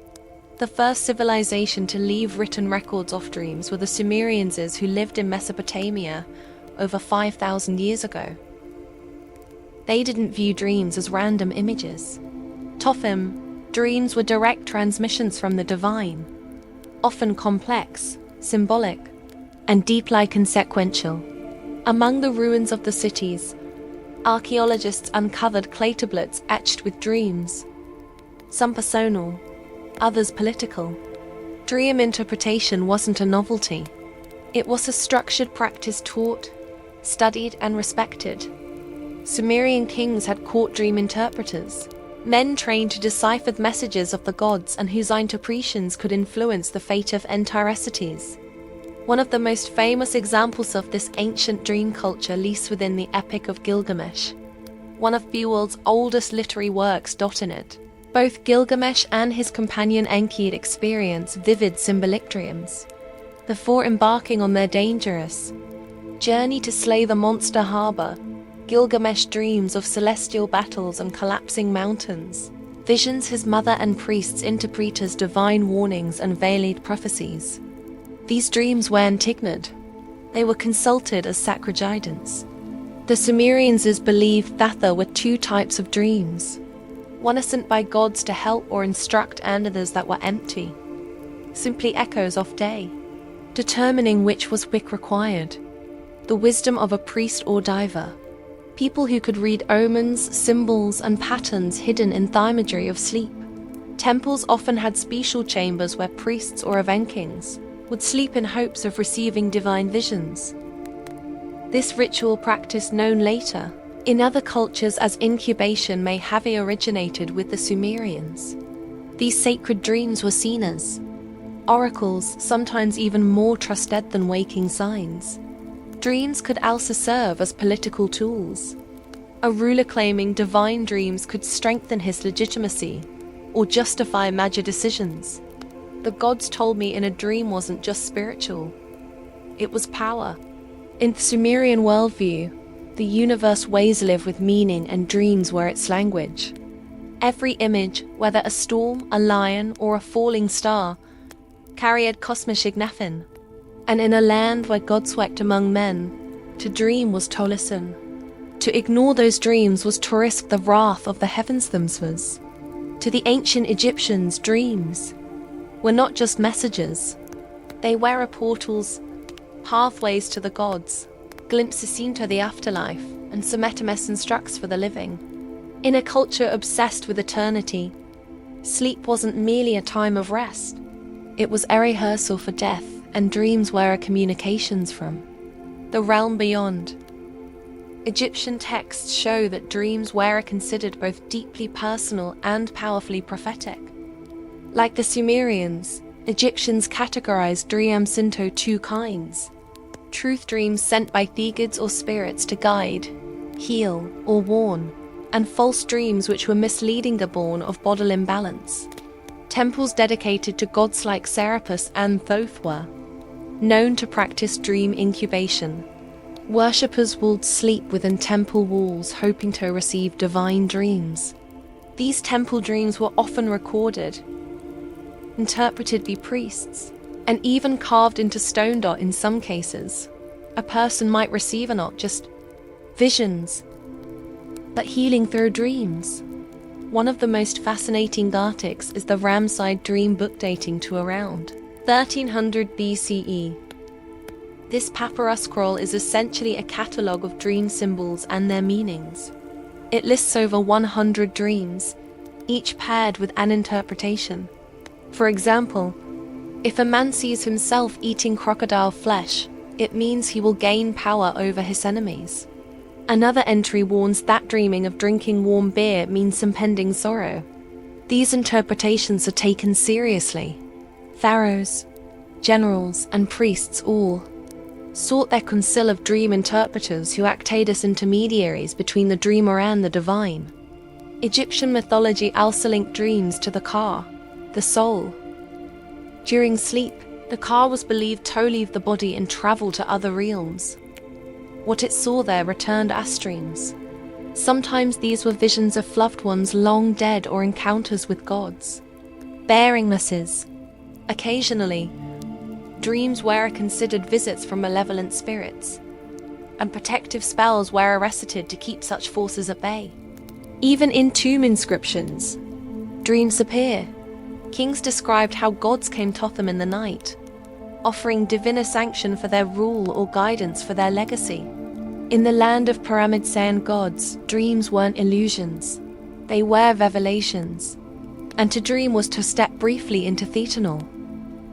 The first civilization to leave written records of dreams were the Sumerians who lived in Mesopotamia over 5,000 years ago. They didn't view dreams as random images. To them, dreams were direct transmissions from the divine, often complex, symbolic, and deeply consequential. Among the ruins of the cities, archaeologists uncovered clay tablets etched with dreams, some personal, others political. Dream interpretation wasn't a novelty. It was a structured practice taught, studied, and respected. Sumerian kings had court dream interpreters, men trained to decipher the messages of the gods and whose interpretations could influence the fate of entire cities. One of the most famous examples of this ancient dream culture lies within the Epic of Gilgamesh, one of the world's oldest literary works. In it, both Gilgamesh and his companion Enki experience vivid symbolic dreams. Before embarking on their dangerous journey to slay the monster harbor, Gilgamesh dreams of celestial battles and collapsing mountains, visions his mother and priests interpret as divine warnings and veiled prophecies. These dreams were antignated. They were consulted as sacred guidance. The Sumerians believed that there were two types of dreams. One is sent by gods to help or instruct, and others that were empty, simply echoes of day, determining which was required. The wisdom of a priest or diver, people who could read omens, symbols, and patterns hidden in the imagery of sleep. Temples often had special chambers where priests or event kings would sleep in hopes of receiving divine visions. This ritual practice, known later in other cultures as incubation, may have originated with the Sumerians. These sacred dreams were seen as oracles, sometimes even more trusted than waking signs. Dreams could also serve as political tools. A ruler claiming divine dreams could strengthen his legitimacy or justify major decisions. The gods told me in a dream wasn't just spiritual, it was power. In the Sumerian worldview, the universe ways live with meaning, and dreams were its language. Every image, whether a storm, a lion, or a falling star, carried cosmic significance. And in a land where gods worked among men, to dream was to listen. To ignore those dreams was to risk the wrath of the heavens themselves. To the ancient Egyptians, dreams were not just messages. They were portals, pathways to the gods, glimpses into the afterlife, and Sumetimus instructs for the living. In a culture obsessed with eternity, sleep wasn't merely a time of rest. It was a rehearsal for death, and dreams were communications from the realm beyond. Egyptian texts show that dreams were considered both deeply personal and powerfully prophetic. Like the Sumerians, Egyptians categorized dreams into two kinds: truth dreams sent by gods or spirits to guide, heal, or warn, and false dreams which were misleading, born of bodily imbalance. Temples dedicated to gods like Serapis and Thoth were known to practice dream incubation. Worshippers would sleep within temple walls hoping to receive divine dreams. These temple dreams were often recorded, interpreted by priests, and even carved into stone. In some cases, a person might receive not just visions, but healing through dreams. One of the most fascinating articles is the Ramside dream book dating to around 1300 BCE. This papyrus scroll is essentially a catalogue of dream symbols and their meanings. It lists over 100 dreams, each paired with an interpretation. For example, if a man sees himself eating crocodile flesh, it means he will gain power over his enemies. Another entry warns that dreaming of drinking warm beer means impending sorrow. These interpretations are taken seriously. Pharaohs, generals, and priests all sought their council of dream interpreters who acted as intermediaries between the dreamer and the divine. Egyptian mythology also linked dreams to the ka, the soul. During sleep, the ka was believed to leave the body and travel to other realms. What it saw there returned as dreams. Sometimes these were visions of loved ones long dead or encounters with gods, bearing messages. Occasionally, dreams were considered visits from malevolent spirits, and protective spells were recited to keep such forces at bay. Even in tomb inscriptions, dreams appear. Kings described how gods came to them in the night, offering divine sanction for their rule or guidance for their legacy. In the land of pyramid-sand gods, dreams weren't illusions. They were revelations. And to dream was to step briefly into thetanol.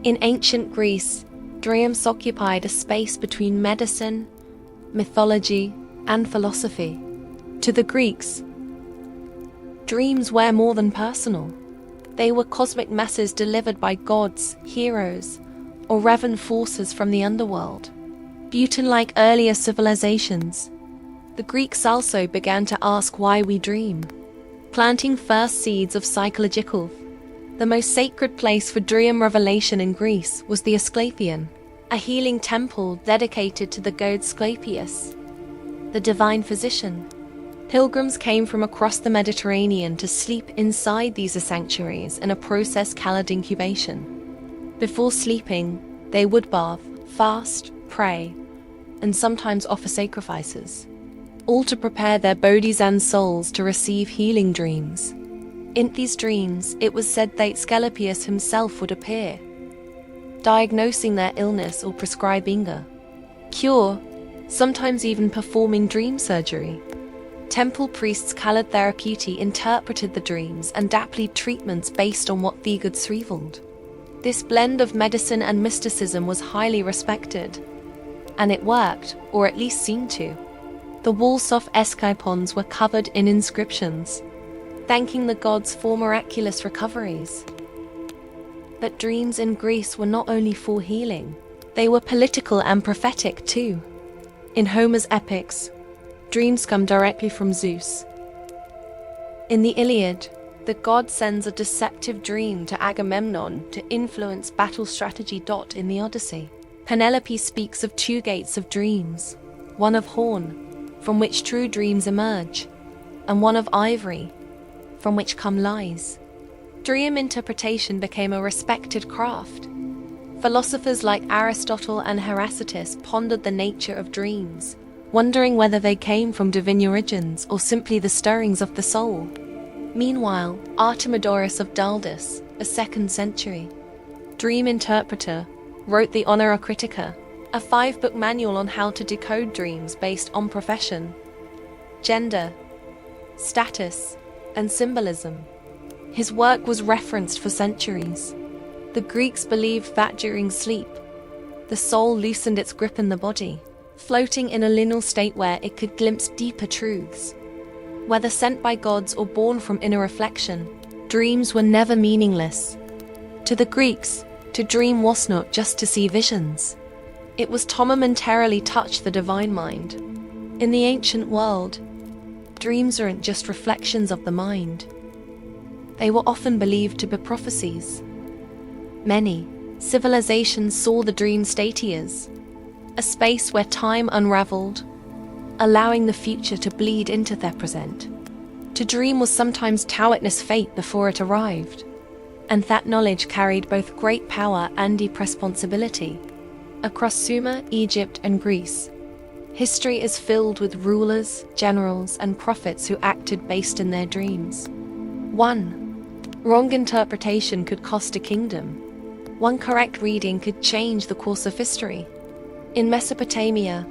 In ancient Greece, Dreams occupied a space between medicine, mythology, and philosophy. To the Greeks, dreams were more than personal. They were cosmic messages delivered by gods, heroes, or reverend forces from the underworld. Built like earlier civilizations, the Greeks also began to ask why we dream, planting first seeds of psychological. The most sacred place for dream revelation in Greece was the Asclepion, a healing temple dedicated to the god Asclepius, the divine physician. Pilgrims came from across the Mediterranean to sleep inside these sanctuaries in a process called incubation. Before sleeping, they would bath, fast, pray, and sometimes offer sacrifices, all to prepare their bodies and souls to receive healing dreams. In these dreams, it was said that Asclepius himself would appear, diagnosing their illness or prescribing a cure, sometimes even performing dream surgery. Temple priests called therapeuti interpreted the dreams and applied treatments based on what the gods revealed. This blend of medicine and mysticism was highly respected, and it worked, or at least seemed to. The walls of Asclepions were covered in inscriptions, thanking the gods for miraculous recoveries. But dreams in Greece were not only for healing, they were political and prophetic too. In Homer's epics, dreams come directly from Zeus. In the Iliad, the god sends a deceptive dream to Agamemnon to influence battle strategy. In the Odyssey, Penelope speaks of two gates of dreams, one of horn, from which true dreams emerge, and one of ivory, from which come lies. Dream interpretation became a respected craft. Philosophers like Aristotle and Heraclitus pondered the nature of dreams, wondering whether they came from divine origins or simply the stirrings of the soul. Meanwhile, Artemidorus of Daldis, a 2nd century dream interpreter, wrote the Honora Critica, a 5-book manual on how to decode dreams based on profession, gender, status, and symbolism. His work was referenced for centuries. The Greeks believed that during sleep, the soul loosened its grip in the body, floating in a liminal state where it could glimpse deeper truths. Whether sent by gods or born from inner reflection, dreams were never meaningless. To the Greeks, to dream was not just to see visions. It was to momentarily touch the divine mind. In the ancient world, dreams aren't just reflections of the mind. They were often believed to be prophecies. Many civilizations saw the dream state as a space where time unraveled, allowing the future to bleed into their present. To dream was sometimes to witness fate before it arrived, and that knowledge carried both great power and deep responsibility. Across Sumer, Egypt, and Greece, history is filled with rulers, generals, and prophets who acted based in their dreams. 1. Wrong interpretation could cost a kingdom. One correct reading could change the course of history. In Mesopotamia,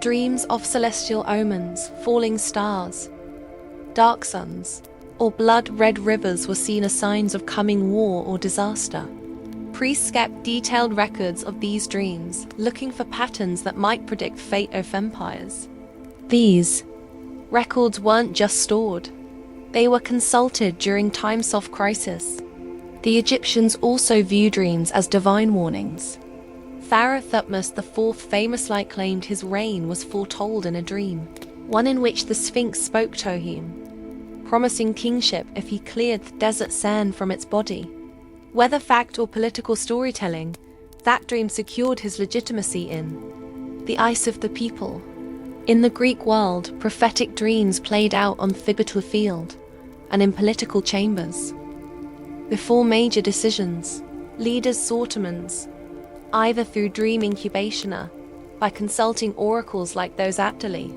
dreams of celestial omens, falling stars, dark suns, or blood-red rivers were seen as signs of coming war or disaster. Priests kept detailed records of these dreams, looking for patterns that might predict fate of empires. These records weren't just stored, they were consulted during times of crisis. The Egyptians also viewed dreams as divine warnings. Pharaoh Thutmose IV famously claimed his reign was foretold in a dream, one in which the Sphinx spoke to him, promising kingship if he cleared the desert sand from its body. Whether fact or political storytelling, that dream secured his legitimacy in the eyes of the people. In the Greek world, prophetic dreams played out on the battlefield and in political chambers. Before major decisions, leaders sought omens, either through dream incubation or by consulting oracles like those at Delhi,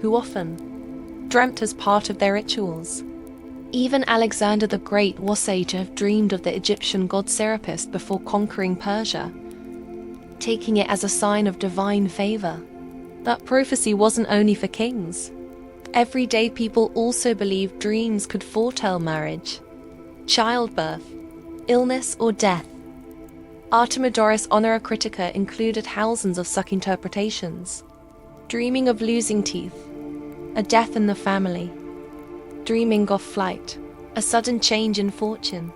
who often dreamt as part of their rituals. Even Alexander the Great was said to have dreamed of the Egyptian god Serapis before conquering Persia, taking it as a sign of divine favor. That prophecy wasn't only for kings. Everyday people also believed dreams could foretell marriage, childbirth, illness, or death. Artemidorus Honora Critica included thousands of such interpretations. Dreaming of losing teeth, a death in the family. Dreaming of flight, a sudden change in fortune.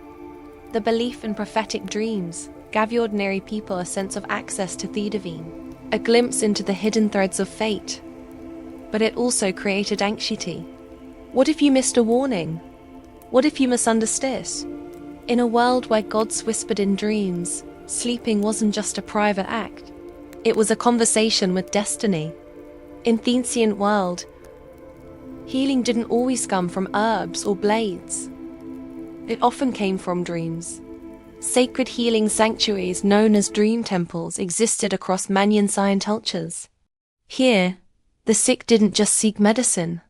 The belief in prophetic dreams gave ordinary people a sense of access to the divine, a glimpse into the hidden threads of fate. But it also created anxiety. What if you missed a warning? What if you misunderstood? In a world where gods whispered in dreams, sleeping wasn't just a private act. It was a conversation with destiny. In the ancient world, healing didn't always come from herbs or blades. It often came from dreams. Sacred healing sanctuaries known as dream temples existed across many ancient cultures. Here, the sick didn't just seek medicine.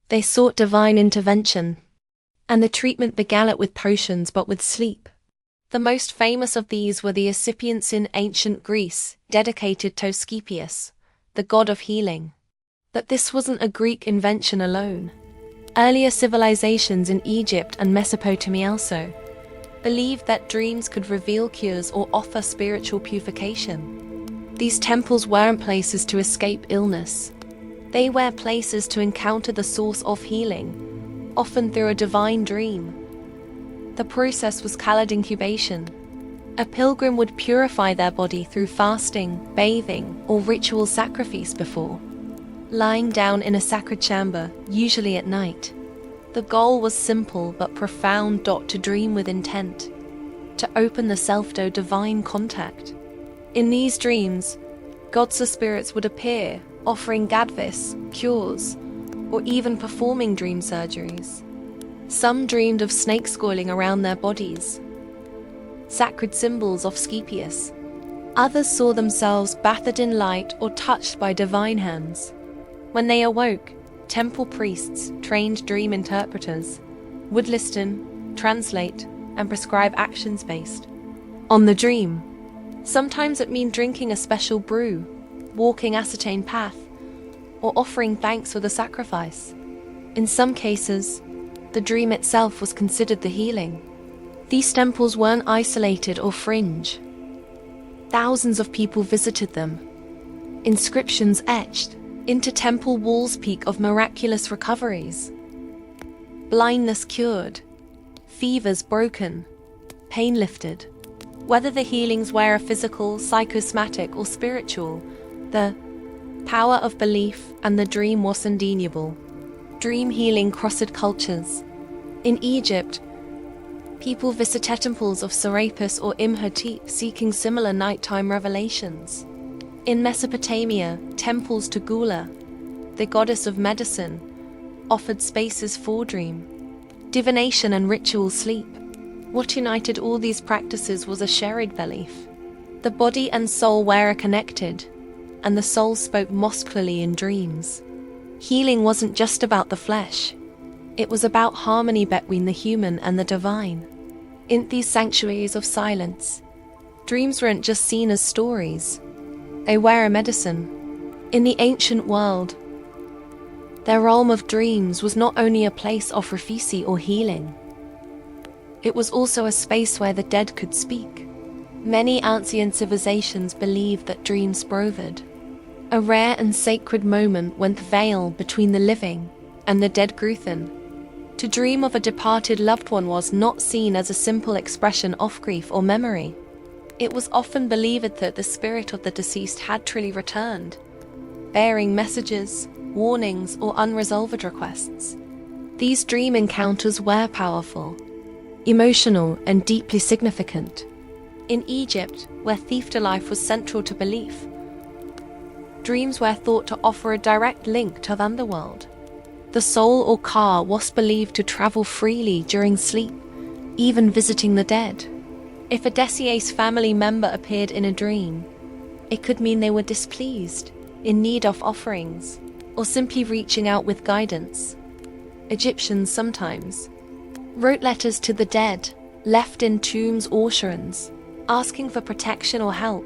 They sought divine intervention. And the treatment began with potions but with sleep. The most famous of these were the recipients in ancient Greece, dedicated to Asclepius, the god of healing. But this wasn't a Greek invention alone. Earlier civilizations in Egypt and Mesopotamia also believed that dreams could reveal cures or offer spiritual purification. These temples weren't places to escape illness. They were places to encounter the source of healing, often through a divine dream. The process was called incubation. A pilgrim would purify their body through fasting, bathing, or ritual sacrifice before lying down in a sacred chamber, usually at night. The goal was simple but profound: to dream with intent, to open the self to divine contact. In these dreams, gods or spirits would appear, offering advice, cures, or even performing dream surgeries. Some dreamed of snakes coiling around their bodies, sacred symbols of Asclepius. Others saw themselves bathed in light or touched by divine hands. When they awoke, temple priests, trained dream interpreters, would listen, translate, and prescribe actions based on the dream. Sometimes it meant drinking a special brew, walking a certain path, or offering thanks for the sacrifice. In some cases, the dream itself was considered the healing. These temples weren't isolated or fringe. Thousands of people visited them. Inscriptions etched into temple walls speak of miraculous recoveries. Blindness cured, fevers broken, pain lifted. Whether the healings were physical, psychosomatic, or spiritual, the power of belief and the dream was undeniable. Dream healing crossed cultures. In Egypt, people visited temples of Serapis or Imhotep seeking similar nighttime revelations. In Mesopotamia, temples to Gula, the goddess of medicine, offered spaces for dream, divination, and ritual sleep. What united all these practices was a shared belief. The body and soul were connected, and the soul spoke most clearly in dreams. Healing wasn't just about the flesh. It was about harmony between the human and the divine. In these sanctuaries of silence, dreams weren't just seen as stories. They were a medicine. In the ancient world, their realm of dreams was not only a place of prophecy or healing. It was also a space where the dead could speak. Many ancient civilizations believed that dreams provided a rare and sacred moment when the veil between the living and the dead grew thin. To dream of a departed loved one was not seen as a simple expression of grief or memory. It was often believed that the spirit of the deceased had truly returned, bearing messages, warnings, or unresolved requests. These dream encounters were powerful, emotional, and deeply significant. In Egypt, where afterlife was central to belief, dreams were thought to offer a direct link to the underworld. The soul or ka was believed to travel freely during sleep, even visiting the dead. If a deceased family member appeared in a dream, it could mean they were displeased, in need of offerings, or simply reaching out with guidance. Egyptians sometimes wrote letters to the dead, left in tombs or shrines, asking for protection or help,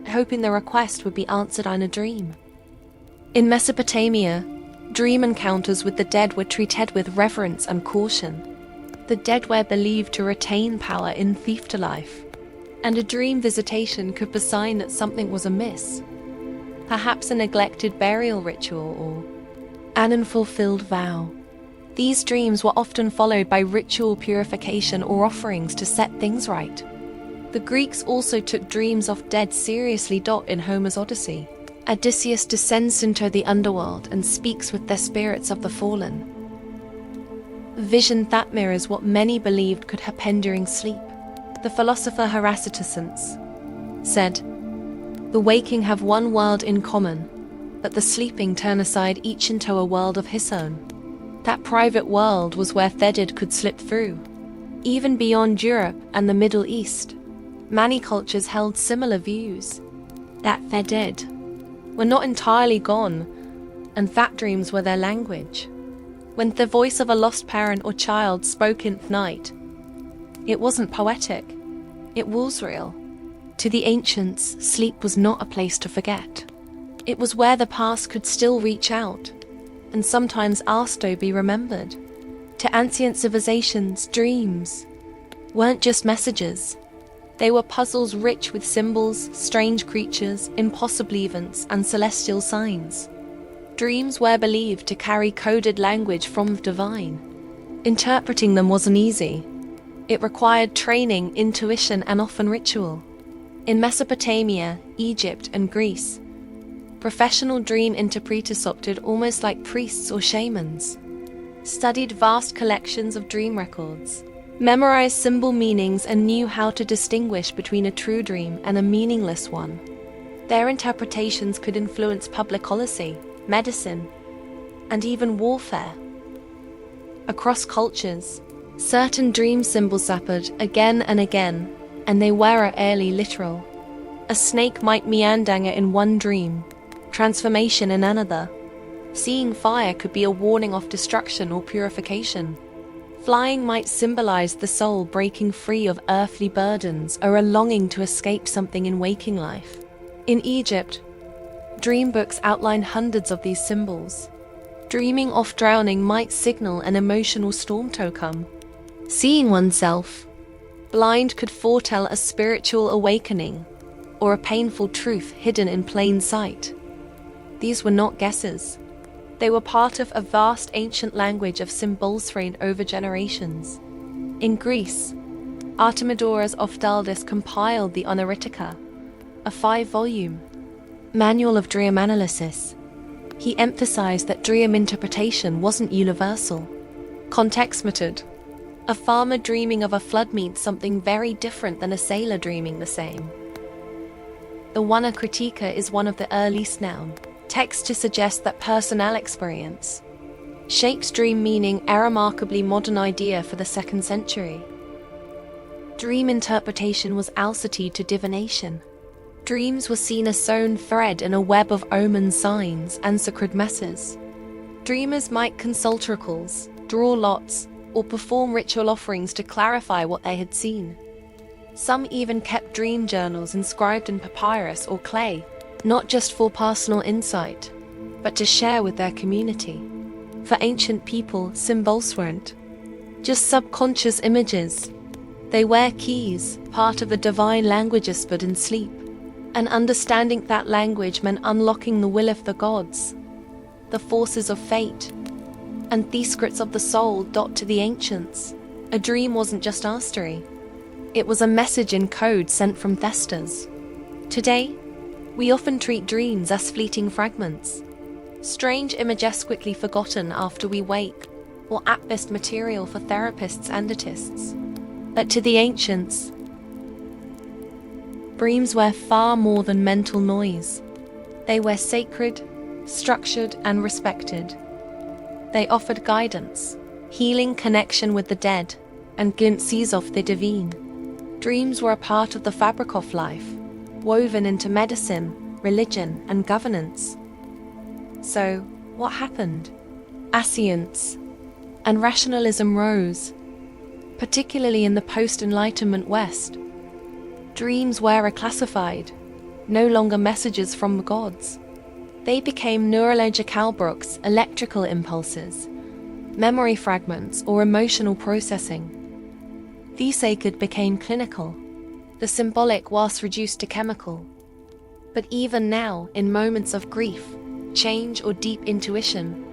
hoping the request would be answered in a dream. In Mesopotamia, dream encounters with the dead were treated with reverence and caution. The dead were believed to retain power in afterlife, and a dream visitation could be a sign that something was amiss. Perhaps a neglected burial ritual or an unfulfilled vow. These dreams were often followed by ritual purification or offerings to set things right. The Greeks also took dreams of dead seriously. In Homer's Odyssey, Odysseus descends into the underworld and speaks with the spirits of the fallen. A vision that mirrors what many believed could happen during sleep. The philosopher Heraclitus said, "The waking have one world in common, but the sleeping turn aside each into a world of his own." That private world was where the dead could slip through. Even beyond Europe and the Middle East, many cultures held similar views, that the dead were not entirely gone, and that dreams were their language. When the voice of a lost parent or child spoke in the night, it wasn't poetic, it was real. To the ancients, sleep was not a place to forget. It was where the past could still reach out, and sometimes ask to be remembered. To ancient civilizations, dreams weren't just messages. They were puzzles rich with symbols, strange creatures, impossible events, and celestial signs. Dreams were believed to carry coded language from the divine. Interpreting them wasn't easy. It required training, intuition, and often ritual. In Mesopotamia, Egypt, and Greece, professional dream interpreters acted almost like priests or shamans, studied vast collections of dream records, memorized symbol meanings, and knew how to distinguish between a true dream and a meaningless one. Their interpretations could influence public policy, medicine, and even warfare. Across cultures, certain dream symbols appeared again and again, and they were rarely literal. A snake might meander in one dream, transformation in another. Seeing fire could be a warning of destruction or purification. Flying might symbolize the soul breaking free of earthly burdens or a longing to escape something in waking life. In Egypt, dream books outline hundreds of these symbols. Dreaming of drowning might signal an emotional storm to come. Seeing oneself blind could foretell a spiritual awakening or a painful truth hidden in plain sight. These were not guesses. They were part of a vast ancient language of symbols trained over generations. In Greece, Artemidoros of Daldis compiled the Oniritica, a 5-volume manual of dream analysis. He emphasized that dream interpretation wasn't universal. Context mattered. A farmer dreaming of a flood means something very different than a sailor dreaming the same. The Wana Critica is one of the earliest known texts to suggest that personal experience shapes dream meaning, a remarkably modern idea for the 2nd century. Dream interpretation was alcity to divination. Dreams were seen as sewn thread in a web of omen signs and sacred messes. Dreamers might consult oracles, draw lots, or perform ritual offerings to clarify what they had seen. Some even kept dream journals inscribed in papyrus or clay, not just for personal insight, but to share with their community. For ancient people, symbols weren't just subconscious images. They were keys, part of the divine languages but in sleep. And understanding that language meant unlocking the will of the gods, the forces of fate, and the secrets of the soul. To the ancients, a dream wasn't just history. It was a message in code sent from Thestas. Today, we often treat dreams as fleeting fragments, strange images quickly forgotten after we wake, or at best material for therapists and artists. But to the ancients, dreams were far more than mental noise. They were sacred, structured, and respected. They offered guidance, healing, connection with the dead, and glimpses of the divine. Dreams were a part of the fabric of life, woven into medicine, religion, and governance. So, what happened? Science and rationalism rose, particularly in the post-Enlightenment West. Dreams were reclassified, no longer messages from the gods. They became neurological blocks, electrical impulses, memory fragments, or emotional processing. These sacred became clinical. the symbolic whilst reduced to chemical. But even now, in moments of grief, change or deep intuition,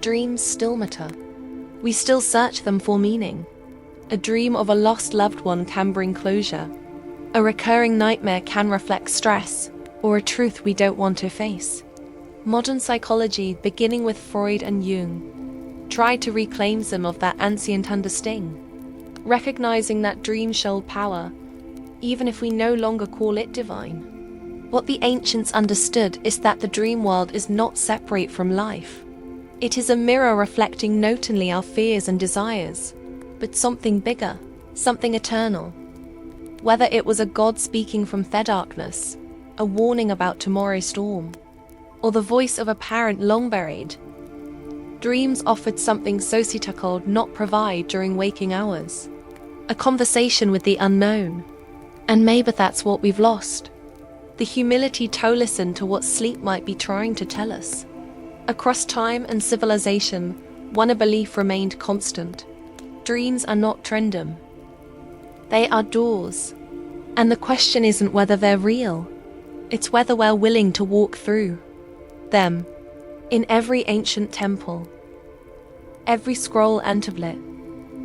dreams still matter. We still search them for meaning. A dream of a lost loved one can bring closure. A recurring nightmare can reflect stress or a truth we don't want to face. Modern psychology, beginning with Freud and Jung, tried to reclaim some of that ancient understanding, recognizing that dreams hold power, even if we no longer call it divine. What the ancients understood is that the dream world is not separate from life. It is a mirror reflecting not only our fears and desires, but something bigger, something eternal. Whether it was a god speaking from the darkness, a warning about tomorrow's storm, or the voice of a parent long buried, dreams offered something society could not provide during waking hours. A conversation with the unknown. And maybe that's what we've lost. The humility to listen to what sleep might be trying to tell us. Across time and civilization, one belief remained constant. Dreams are not random. They are doors. And the question isn't whether they're real. It's whether we're willing to walk through them. In every ancient temple, every scroll and tablet,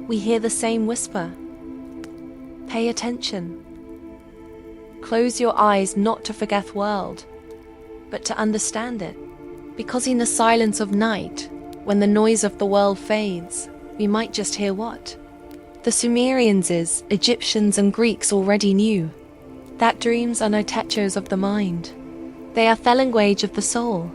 we hear the same whisper. Pay attention. Close your eyes not to forget the world, but to understand it. Because in the silence of night, when the noise of the world fades, we might just hear what the Sumerians, Egyptians and Greeks already knew, that dreams are no techos of the mind. They are the language of the soul.